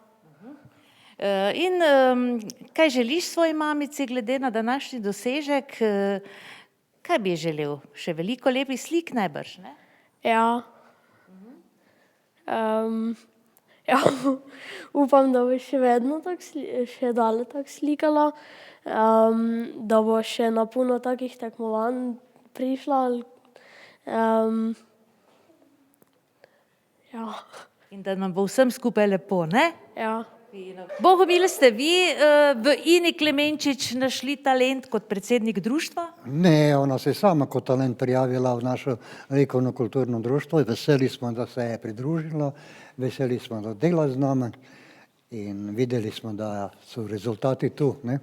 In kaj želiš svoji mamici glede na današnji dosežek? Kaj bi želel? Še veliko lepih slik najbrž, ne? Ja. Ja, upam, da bo še vedno še dalje tako slikala, da bo še na puno takih tekmovanj prišla. Ja. In da nam bo vsem skupaj lepo, ne? Ja. Bohumil, ste vi v Ini Klemenčič našli talent kot predsednik društva? Ne, ona se je sama kot talent prijavila v našo likovno kulturno društvo. Veseli smo, da se je pridružila, veseli smo, da dela z nami in videli smo, da so rezultati tu, ne?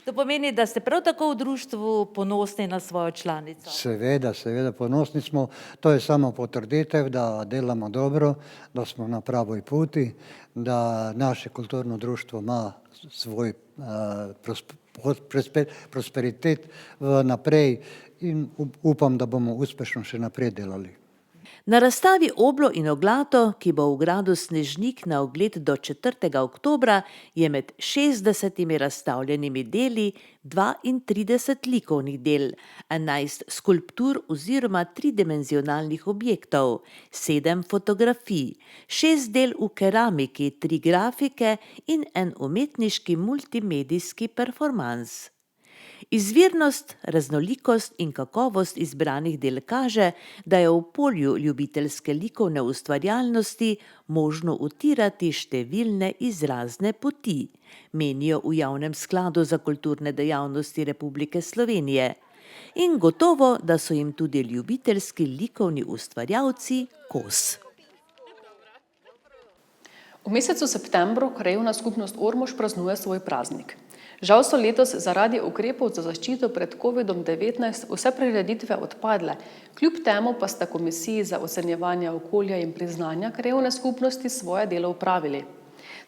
To pomeni, da ste prav tako v društvu ponosni na svojo članico? Seveda, ponosni smo. To je samo potrditev, da delamo dobro, da smo na pravoj puti, da naše kulturno društvo ima svoj prosperitet naprej in upam, da bomo uspešno še naprej delali. Na razstavi Oblo in oglato, ki bo v gradu Snežnik na ogled do 4. oktobra, je med 60 razstavljenimi deli 32 likovnih del, 11 skulptur oziroma tridimenzionalnih objektov, 7 fotografij, 6 del v keramiki, 3 grafike in en umetniški multimedijski performans. Izvirnost, raznolikost in kakovost izbranih del kaže, da je v polju ljubiteljske likovne ustvarjalnosti možno utirati številne izrazne poti, menijo v Javnem skladu za kulturne dejavnosti Republike Slovenije. In gotovo, da so jim tudi ljubiteljski likovni ustvarjalci kos. V mesecu septembru krajevna skupnost Ormož praznuje svoj praznik. Žal so letos zaradi ukrepov za zaščito pred COVID-19 vse prireditve odpadle, kljub temu pa sta Komisiji za ocenjevanje okolja in priznanja krajevne skupnosti svoje delo opravili.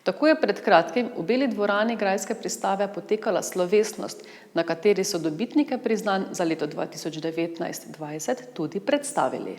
Tako je pred kratkim v Beli dvorani grajske pristave potekala slovesnost, na kateri so dobitnike priznanj za leto 2019-2020 tudi predstavili.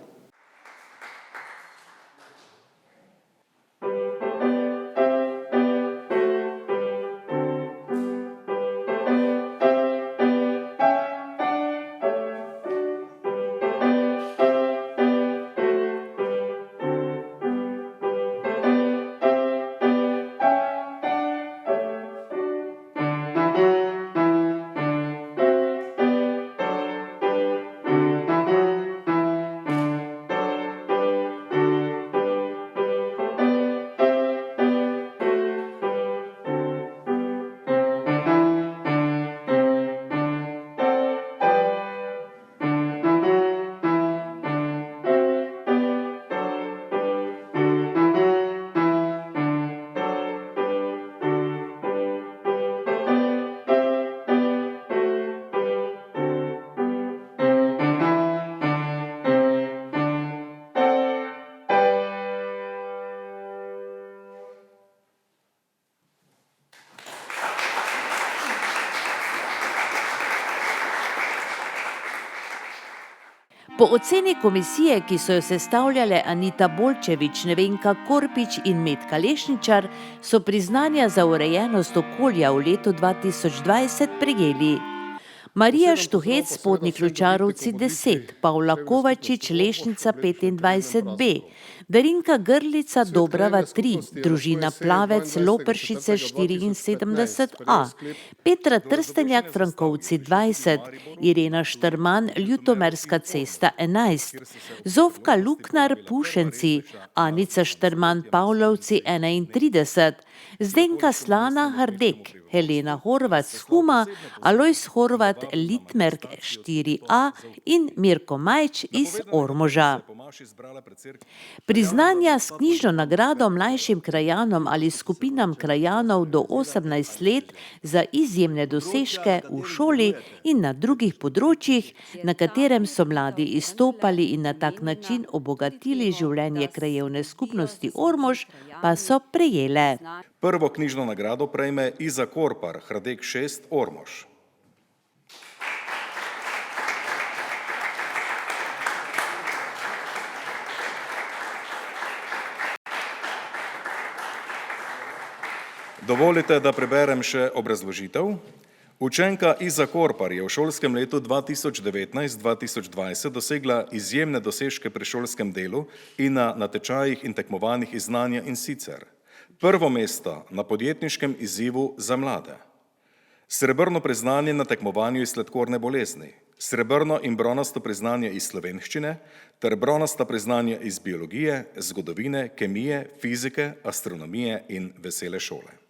Po oceni komisije, ki so jo sestavljale Anita Bolčevič, Nevenka Korpič in Metka Lešničar, so priznanja za urejenost okolja v letu 2020 prejeli Marija Štuhec, Spodnji Ključarovci 10, Pavla Kovačič, Lešnica 25B, Darinka Grlica, Dobrava 3, družina Plavec, Loperšice 74A, Petra Trstenjak, Frankovci 20, Irena Štrman, Ljutomerska cesta 11, Zofka Luknar, Pušenci, Anica Štrman, Pavlovci 31, Zdenka Slana, Hardek, Helena Horvat, Huma, Alojz Horvat, Litmerk 4A in Mirko Majč iz Ormoža. Priznanja s knjižno nagrado mlajšim krajanom ali skupinam krajanov do 18 let za izjemne dosežke v šoli in na drugih področjih, na katerem so mladi izstopali in na tak način obogatili življenje krajevne skupnosti Ormož, pa so prejele. Prvo knjižno nagrado prejme Iza Korpar, Hradek 6, Ormož. Dovolite, da preberem še obrazložitev. Učenka Iza Korpar je v šolskem letu 2019-2020 dosegla izjemne dosežke pri šolskem delu in na natečajih in tekmovanjih iz znanja, in sicer prvo mesto na podjetniškem izzivu za mlade, srebrno priznanje na tekmovanju iz sladkorne bolezni, srebrno in bronasto priznanje iz slovenščine ter bronasta priznanja iz biologije, zgodovine, kemije, fizike, astronomije in vesele šole.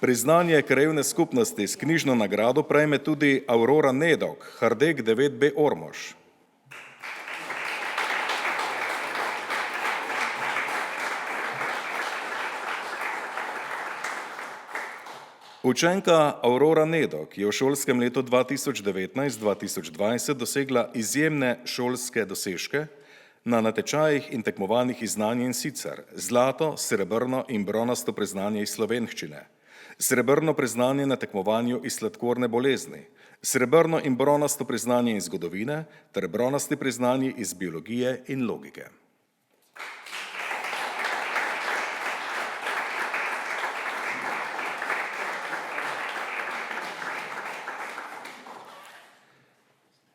Priznanje krajevne skupnosti s knjižno nagrado prejme tudi Aurora Nedok, Hardek 9B Ormož. Učenka Aurora Nedok je v šolskem letu 2019-2020 dosegla izjemne šolske dosežke na natečajih in tekmovanjih iz znanja, in sicer zlato, srebrno in bronasto priznanje iz slovenščine, srebrno priznanje na tekmovanju iz sladkorne bolezni, srebrno in bronasto priznanje iz zgodovine ter bronasti priznanje iz biologije in logike.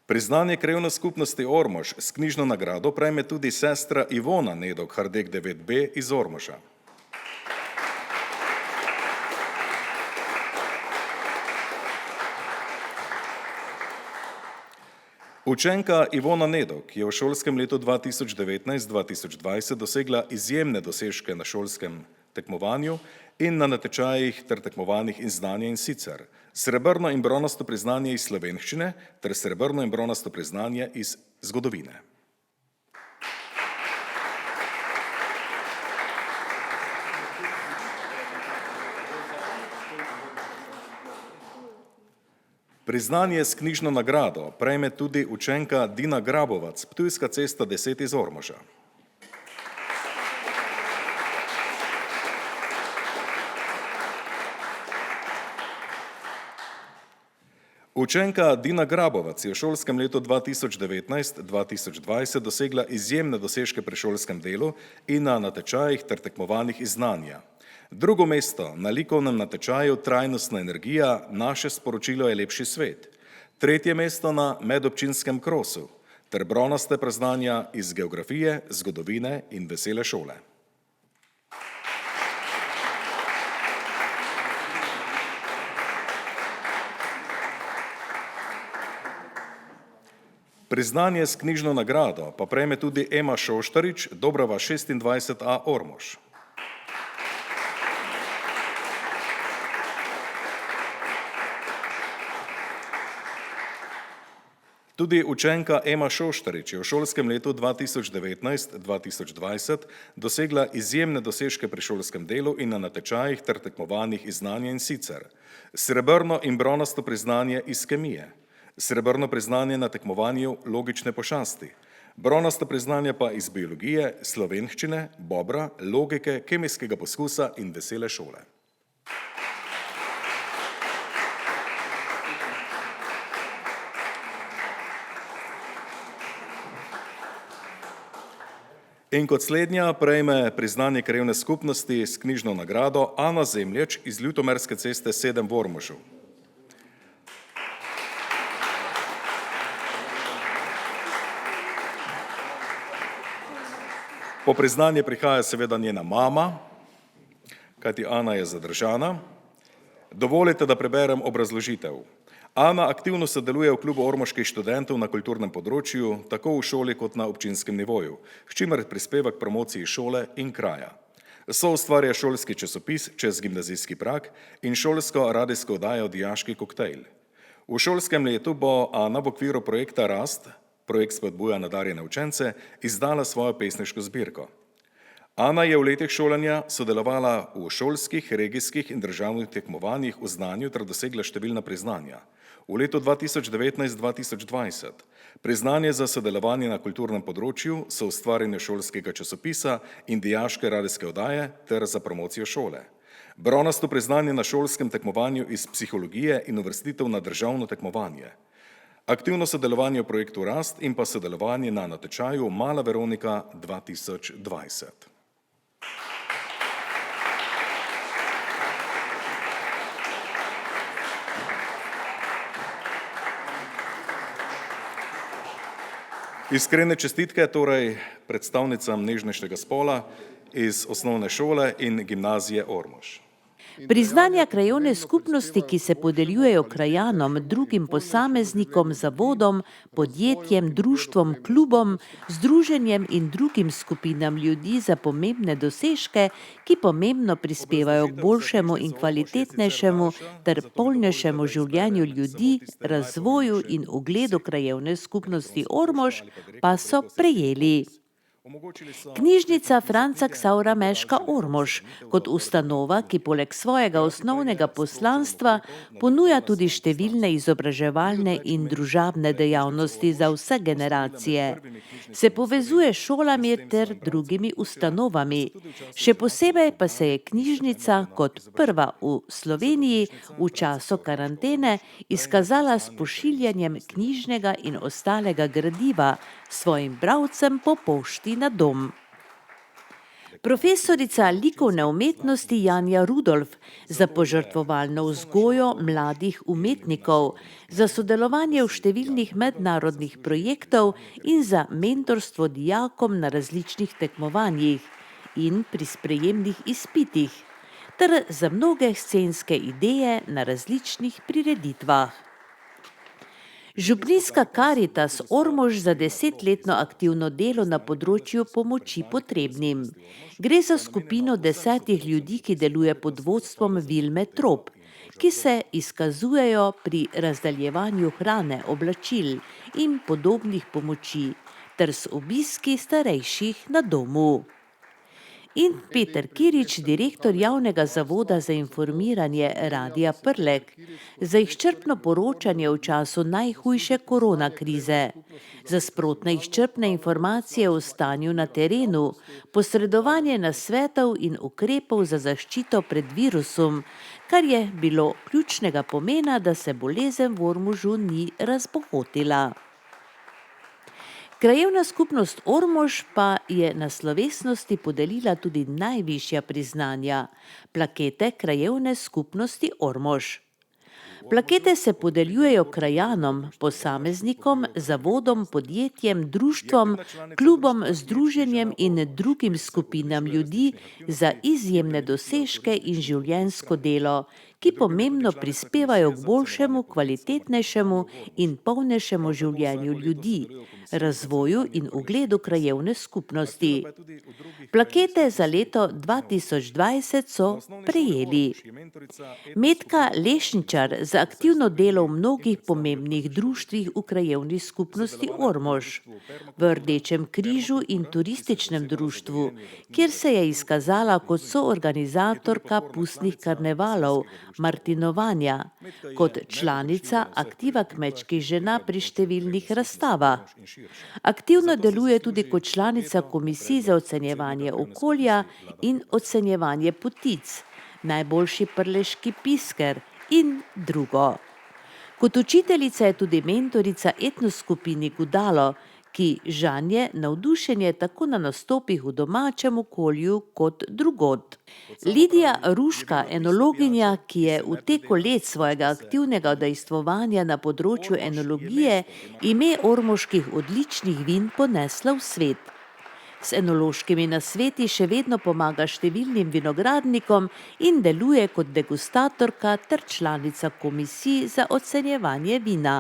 Priznanje krajevne skupnosti Ormož s knjižno nagrado prejme tudi sestra Ivona Nedok, Hardek 9B iz Ormoža. Učenka Ivona Nedok je v šolskem letu 2019-2020 dosegla izjemne dosežke na šolskem tekmovanju in na natečajih ter tekmovanjih iz znanja, in sicer srebrno in bronasto priznanje iz slovenščine ter srebrno in bronasto priznanje iz zgodovine. Priznanje s knjižno nagrado prejme tudi učenka Dina Grabovac, Ptujska cesta 10 iz Ormoža. Učenka Dina Grabovac je v šolskem letu 2019-2020 dosegla izjemne dosežke pri šolskem delu in na natečajih ter tekmovanjih iz znanja. Drugo mesto na likovnem natečaju Trajnostna energija, naše sporočilo je lepši svet. Tretje mesto na medobčinskem krosu ter bronaste priznanja iz geografije, zgodovine in vesele šole. Priznanje s knjižno nagrado pa prejme tudi Ema Šoštarič, Dobrava 26A Ormož. Tudi učenka Ema Šoštarič je v šolskem letu 2019-2020 dosegla izjemne dosežke pri šolskem delu in na natečajih ter tekmovanjih iz znanja, in sicer srebrno in bronasto priznanje iz kemije, srebrno priznanje na tekmovanju logične pošasti, Bronasta priznanja pa iz biologije, slovenščine, bobra, logike, kemijskega poskusa in vesele šole. In kot slednja prejme priznanje krajevne skupnosti s knjižno nagrado Ana Zemlječ iz Ljutomerske ceste 7 v Ormožu. Po priznanje prihaja seveda njena mama, kajti Ana je zadržana. Dovolite, da preberem obrazložitev. Ana aktivno sodeluje v klubu ormoških študentov na kulturnem področju, tako v šoli kot na občinskem nivoju, s čimer prispeva k promociji šole in kraja. Soustvarja šolski časopis Čez gimnazijski prag in šolsko radijsko oddajo Dijaški koktejl. V šolskem letu bo Ana v okviru projekta Rast, projekt spodbuja nadarjene učence, izdala svojo pesniško zbirko. Ana je v letih šolanja sodelovala v šolskih, regijskih in državnih tekmovanjih v znanju ter dosegla številna priznanja. V letu 2019-2020 priznanje za sodelovanje na kulturnem področju, soustvarjanje šolskega časopisa in dijaške radijske oddaje ter za promocijo šole. Bronasto priznanje na šolskem tekmovanju iz psihologije in uvrstitev na državno tekmovanje. Aktivno sodelovanje v projektu Rast in pa sodelovanje na natečaju Mala Veronika 2020. Iskrene čestitke torej predstavnicam nežnejšega spola iz osnovne šole in gimnazije Ormož. Priznanja krajevne skupnosti, ki se podeljujejo krajanom, drugim posameznikom, zavodom, podjetjem, društvom, klubom, združenjem in drugim skupinam ljudi za pomembne dosežke, ki pomembno prispevajo k boljšemu in kvalitetnejšemu ter polnejšemu življenju ljudi, razvoju in ugledu krajevne skupnosti Ormož, pa so prejeli. Knjižnica Franca Ksavra Meška Ormož kot ustanova, ki poleg svojega osnovnega poslanstva ponuja tudi številne izobraževalne in družabne dejavnosti za vse generacije, se povezuje s šolami ter drugimi ustanovami. Še posebej pa se je knjižnica kot prva v Sloveniji v času karantene izkazala s pošiljanjem knjižnega in ostalega gradiva svojim bralcem po pošti na dom. Profesorica likovne umetnosti Janja Rudolf za požrtvovalno vzgojo mladih umetnikov, za sodelovanje v številnih mednarodnih projektov in za mentorstvo dijakom na različnih tekmovanjih in pri sprejemnih izpitih, ter za mnoge scenske ideje na različnih prireditvah. Župnijska Karitas Ormož za 10-letno aktivno delo na področju pomoči potrebnim. Gre za skupino 10 ljudi, ki deluje pod vodstvom Vilme Trop, ki se izkazujejo pri razdaljevanju hrane, oblačil in podobnih pomoči, ter s obiski starejših na domu. In Peter Kirič, direktor javnega zavoda za informiranje Radia Prlek, za izčrpno poročanje v času najhujše korona krize, za sprotne izčrpne informacije o stanju na terenu, posredovanje nasvetov in ukrepov za zaščito pred virusom, kar je bilo ključnega pomena, da se bolezen v Ormožu ni razbohotila. Krajevna skupnost Ormož pa je na slovesnosti podelila tudi najvišja priznanja, plakete Krajevne skupnosti Ormož. Plakete se podeljujejo krajanom, posameznikom, zavodom, podjetjem, društvom, klubom, združenjem in drugim skupinam ljudi za izjemne dosežke in življenjsko delo, ki pomembno prispevajo k boljšemu, kvalitetnejšemu in polnejšemu življenju ljudi, razvoju in ugledu krajevne skupnosti. Plakete za leto 2020 so prejeli Metka Lešničar za aktivno delo v mnogih pomembnih društvih v krajevni skupnosti Ormož, v Rdečem križu in turističnem društvu, kjer se je izkazala kot soorganizatorka pustnih karnevalov martinovanja, kot članica aktiva kmečkih žena pri številnih razstavah. Aktivno deluje tudi kot članica komisij za ocenjevanje okolja in ocenjevanje potic, najboljši prleški pisker in drugo. Kot učiteljica je tudi mentorica etnoskupini Gudalo, ki žanje navdušenje tako na nastopih v domačem okolju kot drugod. Lidija Ruška, enologinja, ki je v teku let svojega aktivnega udejstvovanja na področju enologije ime ormoških odličnih vin ponesla v svet. S enološkimi nasveti še vedno pomaga številnim vinogradnikom in deluje kot degustatorka ter članica komisij za ocenjevanje vina.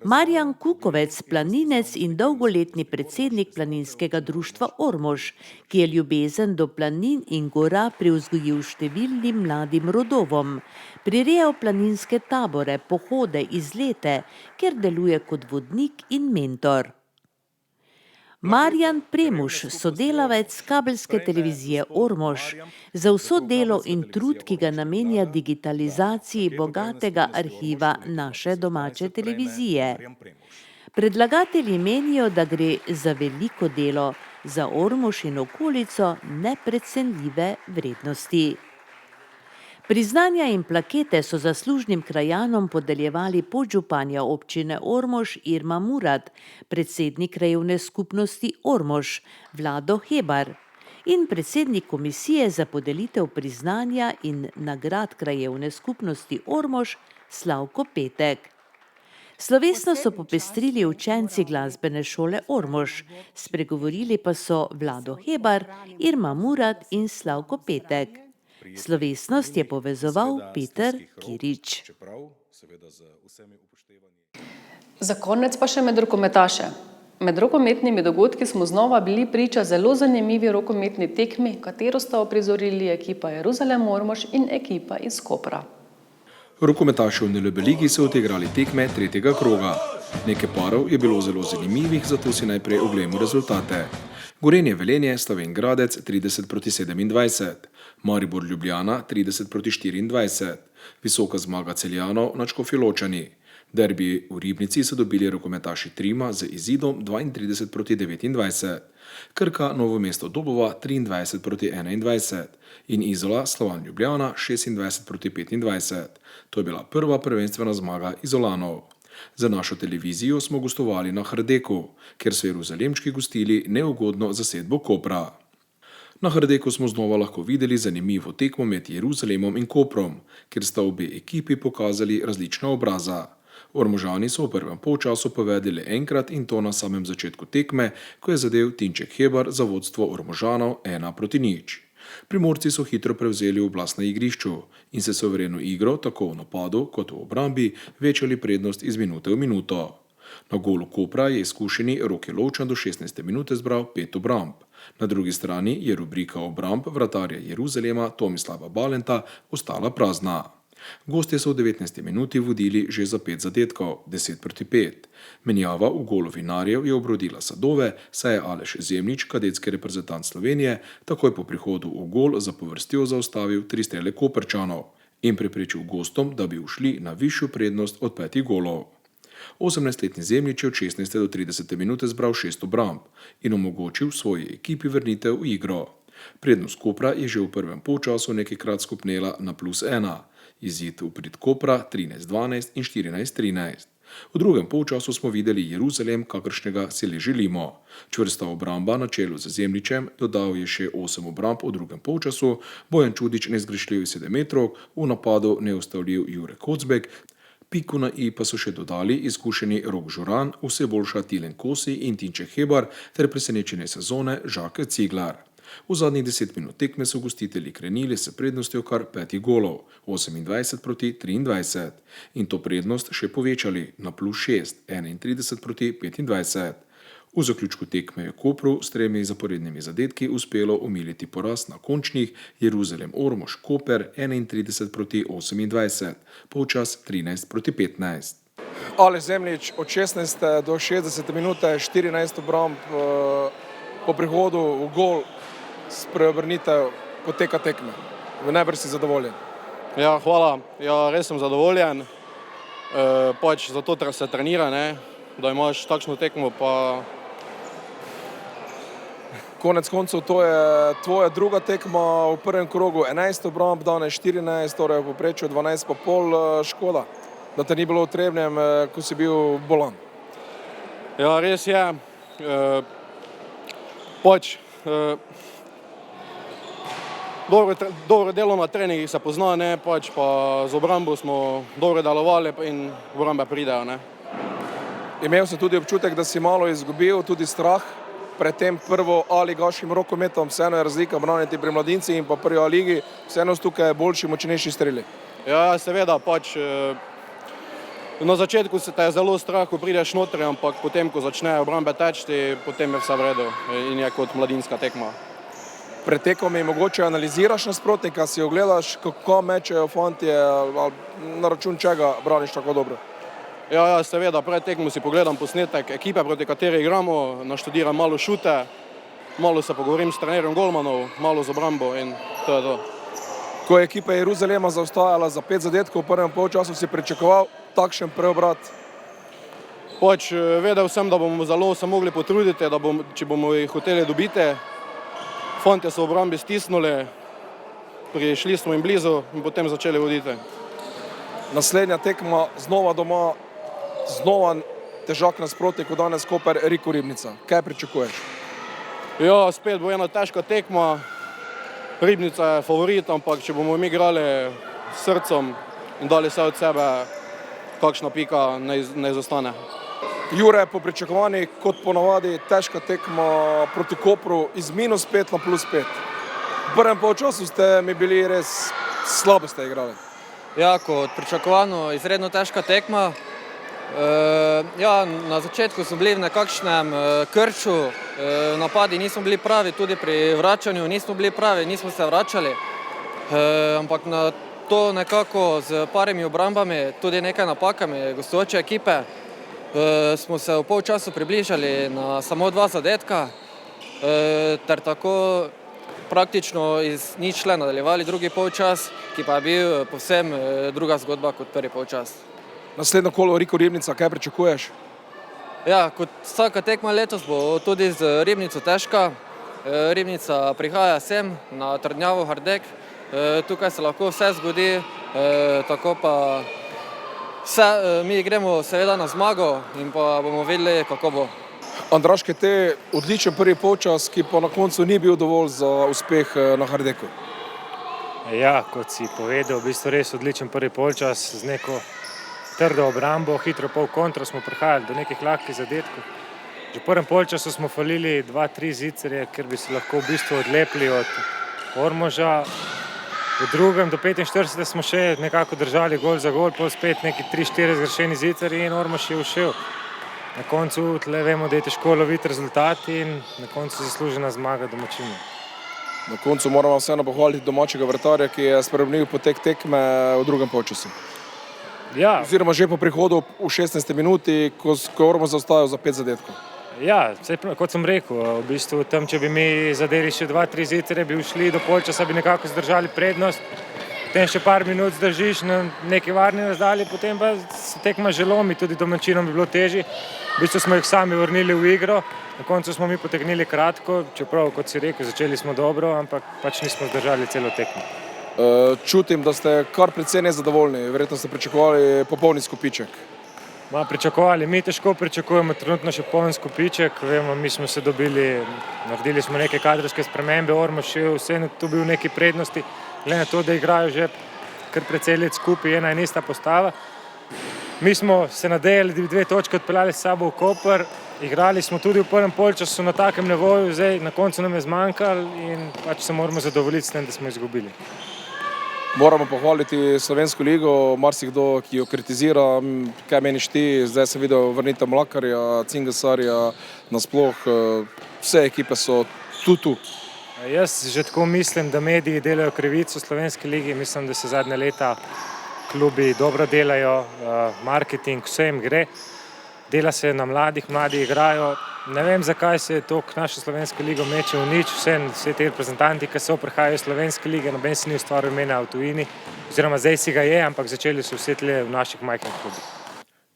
Marjan Kukovec, planinec in dolgoletni predsednik Planinskega društva Ormož, ki je ljubezen do planin in gora privzgojil številnim mladim rodovom, prirejal planinske tabore, pohode, izlete, kjer deluje kot vodnik in mentor. Marjan Premuš, sodelavec kabelske televizije Ormož, za vso delo in trud, ki ga namenja digitalizaciji bogatega arhiva naše domače televizije. Predlagatelji menijo, da gre za veliko delo, za Ormož in okolico neprecenljive vrednosti. Priznanja in plakete so zaslužnim krajanom podeljevali podžupanja občine Ormož Irma Murat, predsednik krajevne skupnosti Ormož Vlado Hebar in predsednik komisije za podelitev priznanja in nagrad krajevne skupnosti Ormož Slavko Petek. Slovesno so popestrili učenci glasbene šole Ormož, spregovorili pa so Vlado Hebar, Irma Murat in Slavko Petek. Slovesnost je povezoval Peter Kirič. Za konec pa še med rokometaše. Med rokometnimi dogodki smo znova bili priča zelo zanimivi rokometni tekmi, katero sta uprizorili ekipa Jeruzalem Ormož in ekipa iz Kopra. Rokometaši v NLB ligi so odigrali tekme tretjega kroga. Nekaj parov je bilo zelo zanimivih, zato si najprej oglejmo rezultate. Gorenje Velenje, Slovenj Gradec 30-27, Maribor Ljubljana 30-24, visoka zmaga Celjanov nad Škofjeločani. Derbi v Ribnici so dobili rokometaši Trima z izidom 32-29, Krka Novo mesto Dobova 23-21 in Izola Slovan Ljubljana 26-25. To je bila prva prvenstvena zmaga Izolanov. Za našo televizijo smo gostovali na Hrdeku, kjer so Jeruzalemčki gostili neugodno zasedbo Kopra. Na Hrdeku smo znova lahko videli zanimivo tekmo med Jeruzalemom in Koprom, kjer sta obe ekipi pokazali različna obraza. Ormožani so v prvem polčasu povedali enkrat in to na samem začetku tekme, ko je zadel Tinček Hebar za vodstvo Ormožanov 1-0. Primorci so hitro prevzeli oblast na igrišču in se suvereno igro tako v napadu kot v obrambi večali prednost iz minute v minuto. Na golu Kopra je izkušeni Roki Lovčan do 16. minute zbral 5 obramb. Na drugi strani je rubrika obramb vratarja Jeruzalema Tomislava Balenta ostala prazna. Gostje so v 19. minuti vodili že za 5 zadetkov, 10-5. Menjava v golu Vinarjev je obrodila sadove, saj je Aleš Zemljič, kadetski reprezentant Slovenije, takoj po prihodu v gol za povrstjo zaustavil 3 strele Koprčanov in preprečil gostom, da bi ušli na višjo prednost od 5 golov. 18-letni Zemljič je od 16. do 30. minute zbral 6 obramb in omogočil svoji ekipi vrnitev v igro. Prednost Kopra je že v prvem polčasu nekajkrat skopnela na +1. Izid v prid Kopra 13-12 in 14-13. V drugem polčasu smo videli Jeruzalem, kakršnega si le želimo. Čvrsta obramba na čelu z Zemljičem, dodal je še 8 obramb v drugem polčasu, Bojan Čudič nezgrešljiv 7 metrov, v napadu neustavljiv Jure Kocbek, piku na i pa so še dodali izkušeni Rok Žuran, vse boljša Tilen Kosi in Tinček Hebar ter presenečenje sezone Žake Ciglar. V zadnjih 10 minut tekme so gostitelji krenili s prednostjo kar 5 golov, 28-23, in to prednost še povečali na +6, 31-25. V zaključku tekme je Kopru s 3 zaporednimi zadetki uspelo omiliti poraz na končnih Jeruzalem Ormož Koper 31-28, polčas 13-15. Aleš Zemljič od 16. do 60. minute 14 obramb, po prihodu v gol spreobrnitev poteka tekme. Najbrž si zadovoljen. Ja, hvala. Ja, res sem zadovoljen. Pač zato se trenira, ne? Da imaš takšno tekmo, pa Konec koncev, to je tvoja druga tekma v prvem krogu, 11 obramb, danes 14, torej v povprečju 12,5, škoda, da te ni bilo v Trebnjem, ko si bil bolan. ja, res je. Pač dobro delo na treningih se pozna, ne, pač pa z obrambo smo dobro delovali in obrambe pridejo, ne. Imel sem tudi občutek, da si malo izgubil, tudi strah pred tem prvo A-ligaškim rokometom, vseeno je razlika braniti pri mladinci in pa prvi A-ligi, vseeno so tukaj boljši, močnejši streli. Ja, seveda, pač na začetku se te je zelo strah, ko prideš noter, ampak potem, ko začne obrambe teči, potem je vse v redu in je kot mladinska tekma. Pred tekmami mogoče analiziraš nasprotnika, si ogledaš, kako mečejo fantje, na račun čega braniš tako dobro? Ja, seveda, pred tekmo si pogledam posnetek ekipe, proti kateri igramo, naštudiram malo šute, malo se pogovorim s trenerjem golmanov, malo z obrambo in to je to. Ko je ekipa Jeruzalema zaostajala za 5 zadetkov v prvem polčasu, si pričakoval takšen preobrat? Pač vedel sem, da bomo zelo se mogli potruditi, da če bomo jih hoteli dobiti. Fantje so v obrambi stisnuli, prišli smo jim blizu in potem začeli voditi. Naslednja tekma, znova doma, znova težak nasprotnik, kot danes Koper, Riko Ribnica. Kaj pričakuješ? Ja, spet bo ena težka tekma. Ribnica je favorit, ampak če bomo mi igrali s srcem in dali vse od sebe, kakšna pika ne izostane. Jure, po pričakovanjih, kot ponavadi, težka tekma proti Kopru iz -5 na +5. V prvem polčasu ste mi bili res slabo ste igrali. Ja, kot pričakovano, izredno težka tekma. Ja, na začetku smo bili v nekakšnem krču, napadi nismo bili pravi, tudi pri vračanju nismo bili pravi, nismo se vračali. Ampak na to nekako z parimi obrambami, tudi nekaj napakami gostujoče ekipe, smo se v polčasu približali na samo 2 zadetka, ter tako praktično iz ničle nadaljevali drugi polčas, ki pa je bil povsem druga zgodba kot prvi polčas. Naslednjo kolo Riko Ribnica, kaj pričakuješ? Ja, kot vsaka tekma letos bo tudi z Ribnico težka. Ribnica prihaja sem na trdnjavo Hardek, tukaj se lahko vse zgodi, tako pa mi gremo seveda na zmago in pa bomo videli, kako bo. Andraž Kete, odličen prvi polčas, ki pa na koncu ni bil dovolj za uspeh na Hardeku. Ja, kot si povedal, v bistvu res odličen prvi polčas z neko trdo obrambo, hitro pol kontra smo prihajali do nekih lahkih zadetkov. Že v prvem polčasu smo falili 2-3 zicerje, ker bi se lahko v bistvu odlepili od Ormoža. V drugem do 45 smo še nekako držali gol za gol, pol spet neki 3-4 zgrešeni zicerji in Ormož je ušel. Na koncu tle vemo, da je težko loviti rezultati in na koncu zaslužena zmaga domačinov. Na koncu moramo vseeno pohvaliti domačega vratarja, ki je spremenil potek tekme v drugem polčasu. Ja. Oziroma že po prihodu v 16. minuti, ko Ormož zaostajal za 5 zadetkov. Ja, kot sem rekel, v bistvu tam, če bi mi zadeli še 2-3 zicerje, bi ušli do polčasa, bi nekako zdržali prednost. Potem še par minut zdržiš na neki varni razdalji, potem pa se tekma že lomi, tudi domačinom bi bilo težje. V bistvu smo jih sami vrnili v igro, na koncu smo mi potegnili kratko, čeprav, kot si rekel, začeli smo dobro, ampak pač nismo zdržali celo tekmo. Čutim, da ste kar precej nezadovoljni, verjetno ste pričakovali popolni skupiček. Pričakovali, mi težko pričakujemo trenutno še poln skupiček, vemo, mi smo se dobili, naredili smo neke kadrovske spremembe, Ormož je vseeno tu bil v neki prednosti, glede na to, da igrajo že kar precej let skupaj, ena in ista postava. Mi smo se nadejali, da bi 2 točke odpeljali s sabo v Koper, igrali smo tudi v prvem polčasu na takem nivoju, zdaj na koncu nam je zmanjkalo in pač se moramo zadovoljiti s tem, da smo izgubili. Moramo pohvaliti Slovensko ligo, marsikdo, ki jo kritizira, kaj meniš ti, zdaj sem videl vrnitev Mlakarja, Cingasarja, nasploh, vse ekipe so tu. Jaz že tako mislim, da mediji delajo krivico Slovenski ligi, mislim, da se zadnje leta klubi dobro delajo, marketing, vse jim gre, dela se na mladih, mladi igrajo, Ne vem, zakaj se je toliko naša slovenska liga meče v nič. Vse te reprezentanti, ki so prihajajo iz slovenske lige, noben si ni ustvaril imena v tujini. Oziroma zdaj si ga je, ampak začeli so vse tle v naših majhnih klubih.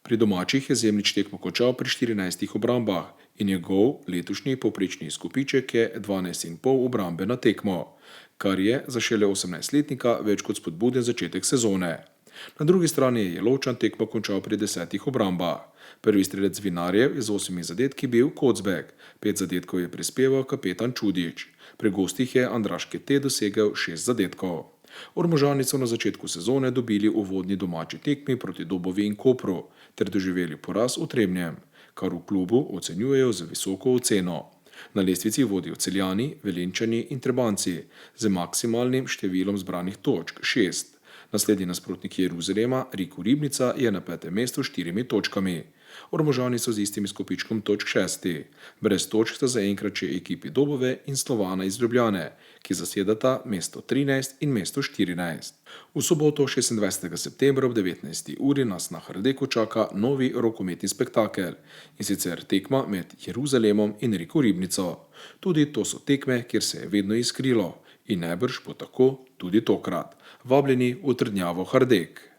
Pri domačih je Zemljič tekmo končal pri 14 obrambah in njegov letošnji povprečni izkupiček je 12,5 obrambe na tekmo, kar je za šele 18-letnika več kot spodbuden začetek sezone. Na drugi strani je Jelovčan tekmo končal pri 10 obrambah. Prvi strelec Vinarjev je z 8 zadetki bil Kocbek, 5 zadetkov je prispeval kapetan Čudič. Pri gostih je Andraž Kete dosegel 6 zadetkov. Ormožani so na začetku sezone dobili uvodni domači tekmi proti Dobovi in Kopru ter doživeli poraz v Trebnjem, kar v klubu ocenjujejo z visoko oceno. Na lestvici vodijo Celjani, Velenjčani in Trebanci z maksimalnim številom zbranih točk 6. Naslednji nasprotnik Jeruzalema, Riko Ribnica, je na 5. mestu s 4 točkami. Ormožani so z istim izkupičkom točk 6. Brez točk sta zaenkrat še ekipi Dobove in Slovana iz Ljubljane, ki zasedata mesto 13 in mesto 14. V soboto 26. septembra ob 19. uri nas na Hrdeku čaka novi rokometni spektakel, in sicer tekma med Jeruzalemom in Riko Ribnico. Tudi to so tekme, kjer se je vedno iskrilo in najbrž bo tako tudi tokrat. Vabljeni v trdnjavo Hrdek.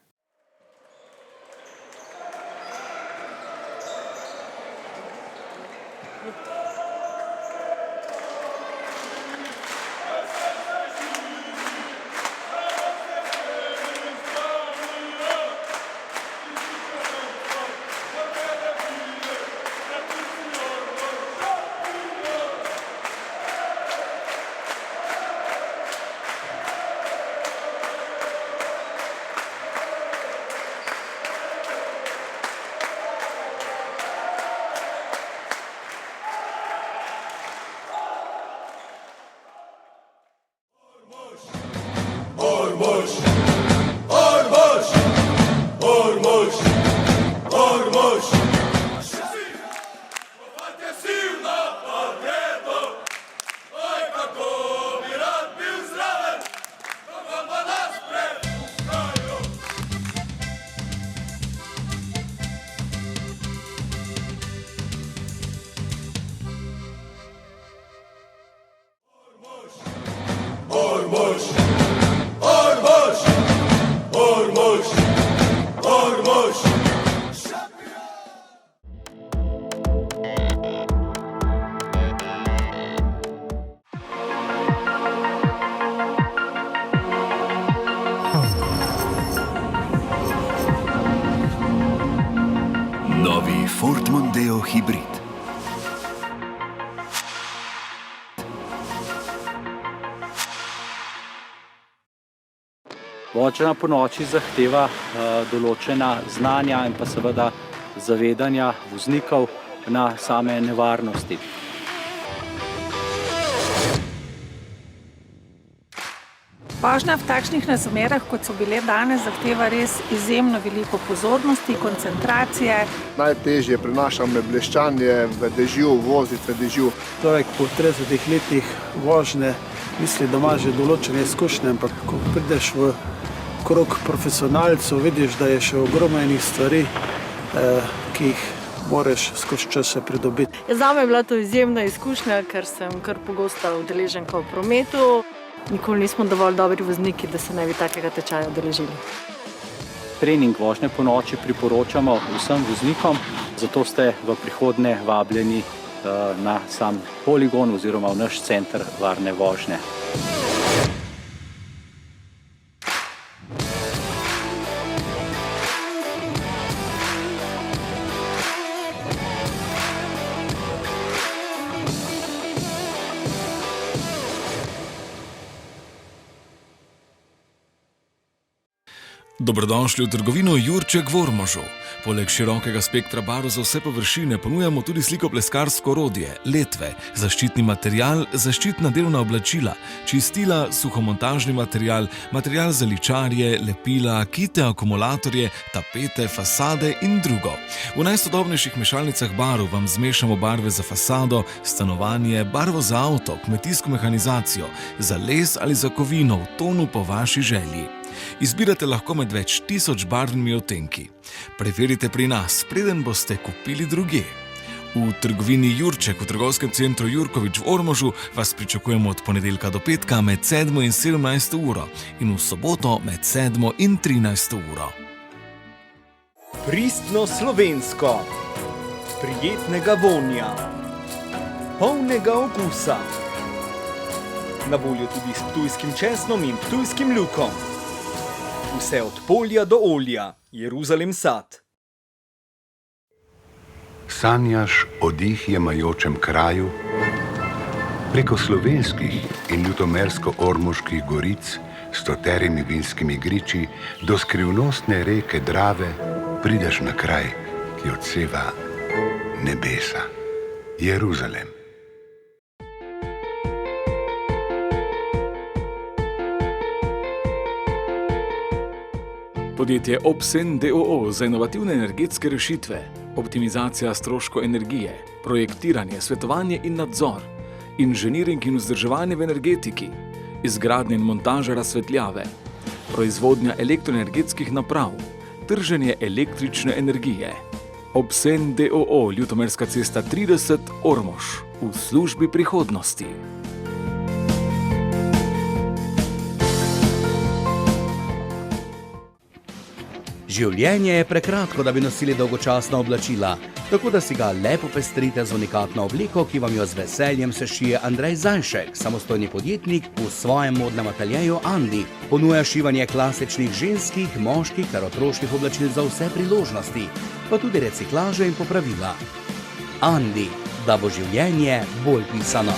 Novi Ford Mondeo Hybrid. Vožnja ponoči zahteva določena znanja in pa seveda zavedanja voznikov na same nevarnosti. Vožnja v takšnih razmerah, kot so bile danes, zahteva res izjemno veliko pozornosti, koncentracije. Najtežje prenašam bleščanje v dežju, voziti v dežju. Človek po 30 letih vožnje misli, da ima že določene izkušnje, ampak ko prideš v krog profesionalcev, vidiš, da je še ogromno enih stvari, ki jih moraš skozi čas še pridobiti. Zame je bila to izjemna izkušnja, ker sem kar pogosta udeleženka v prometu. Nikoli nismo dovolj dobri vozniki, da se ne bi takega tečaja udeležili. Trening vožnje ponoči priporočamo vsem voznikom, zato ste v prihodnje vabljeni na sam poligon oziroma v naš center varne vožnje. Dobrodošli v trgovino Jurček v Ormožu. Poleg širokega spektra barv za vse površine ponujamo tudi slikopleskarsko orodje, letve, zaščitni material, zaščitna delovna oblačila, čistila, suhomontažni material, material za ličarje, lepila, kite, akumulatorje, tapete, fasade in drugo. V najsodobnejših mešalnicah barv vam zmešamo barve za fasado, stanovanje, barvo za avto, kmetijsko mehanizacijo, za les ali za kovino v tonu po vaši želji. Izbirate lahko med več tisoč barvnimi odtenki. Preverite pri nas, preden boste kupili drugje. V trgovini Jurček v trgovskem centru Jurkovič v Ormožu vas pričakujemo od ponedeljka do petka med 7 in 17 uro in v soboto med 7 in 13 uro. Pristno slovensko, prijetnega vonja, polnega okusa. Na voljo tudi s ptujskim česnom in ptujskim lukom. Vse od polja do olja, Jeruzalem sad. Sanjaš o dih jemajočem kraju, preko slovenskih in ljutomersko-ormoških goric s stoterimi vinskimi griči do skrivnostne reke Drave prideš na kraj, ki odseva nebesa, Jeruzalem. Podjetje Obsen d.o.o. za inovativne energetske rešitve, optimizacija stroškov energije, projektiranje, svetovanje in nadzor, inženiring in vzdrževanje v energetiki, izgradnja in montaža razsvetljave, proizvodnja elektroenergetskih naprav, trženje električne energije. Obsen d.o.o. Ljutomerska cesta 30 Ormož v službi prihodnosti. Življenje je prekratko, da bi nosili dolgočasna oblačila, tako da si ga lepo pestrite z unikatno obliko, ki vam jo z veseljem sešije Andrej Zajšek, samostojni podjetnik v svojem modnem ateljeju Andi. Ponuja šivanje klasičnih ženskih, moških ter otroških oblačil za vse priložnosti, pa tudi reciklaže in popravila. Andi, da bo življenje bolj pisano.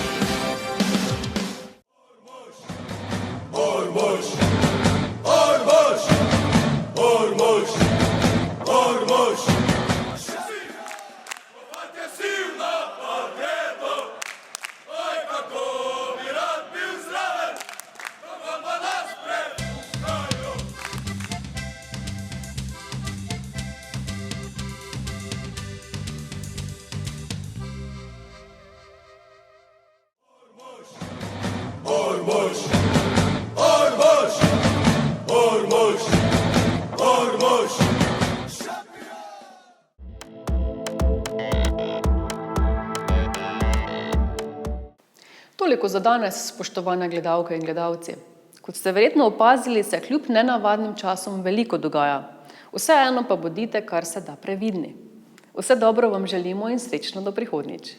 Toliko za danes, spoštovane gledalke in gledalci. Kot ste verjetno opazili, se kljub nenavadnim časom veliko dogaja. Vseeno pa bodite kar se da previdni. Vse dobro vam želimo in srečno do prihodnjič.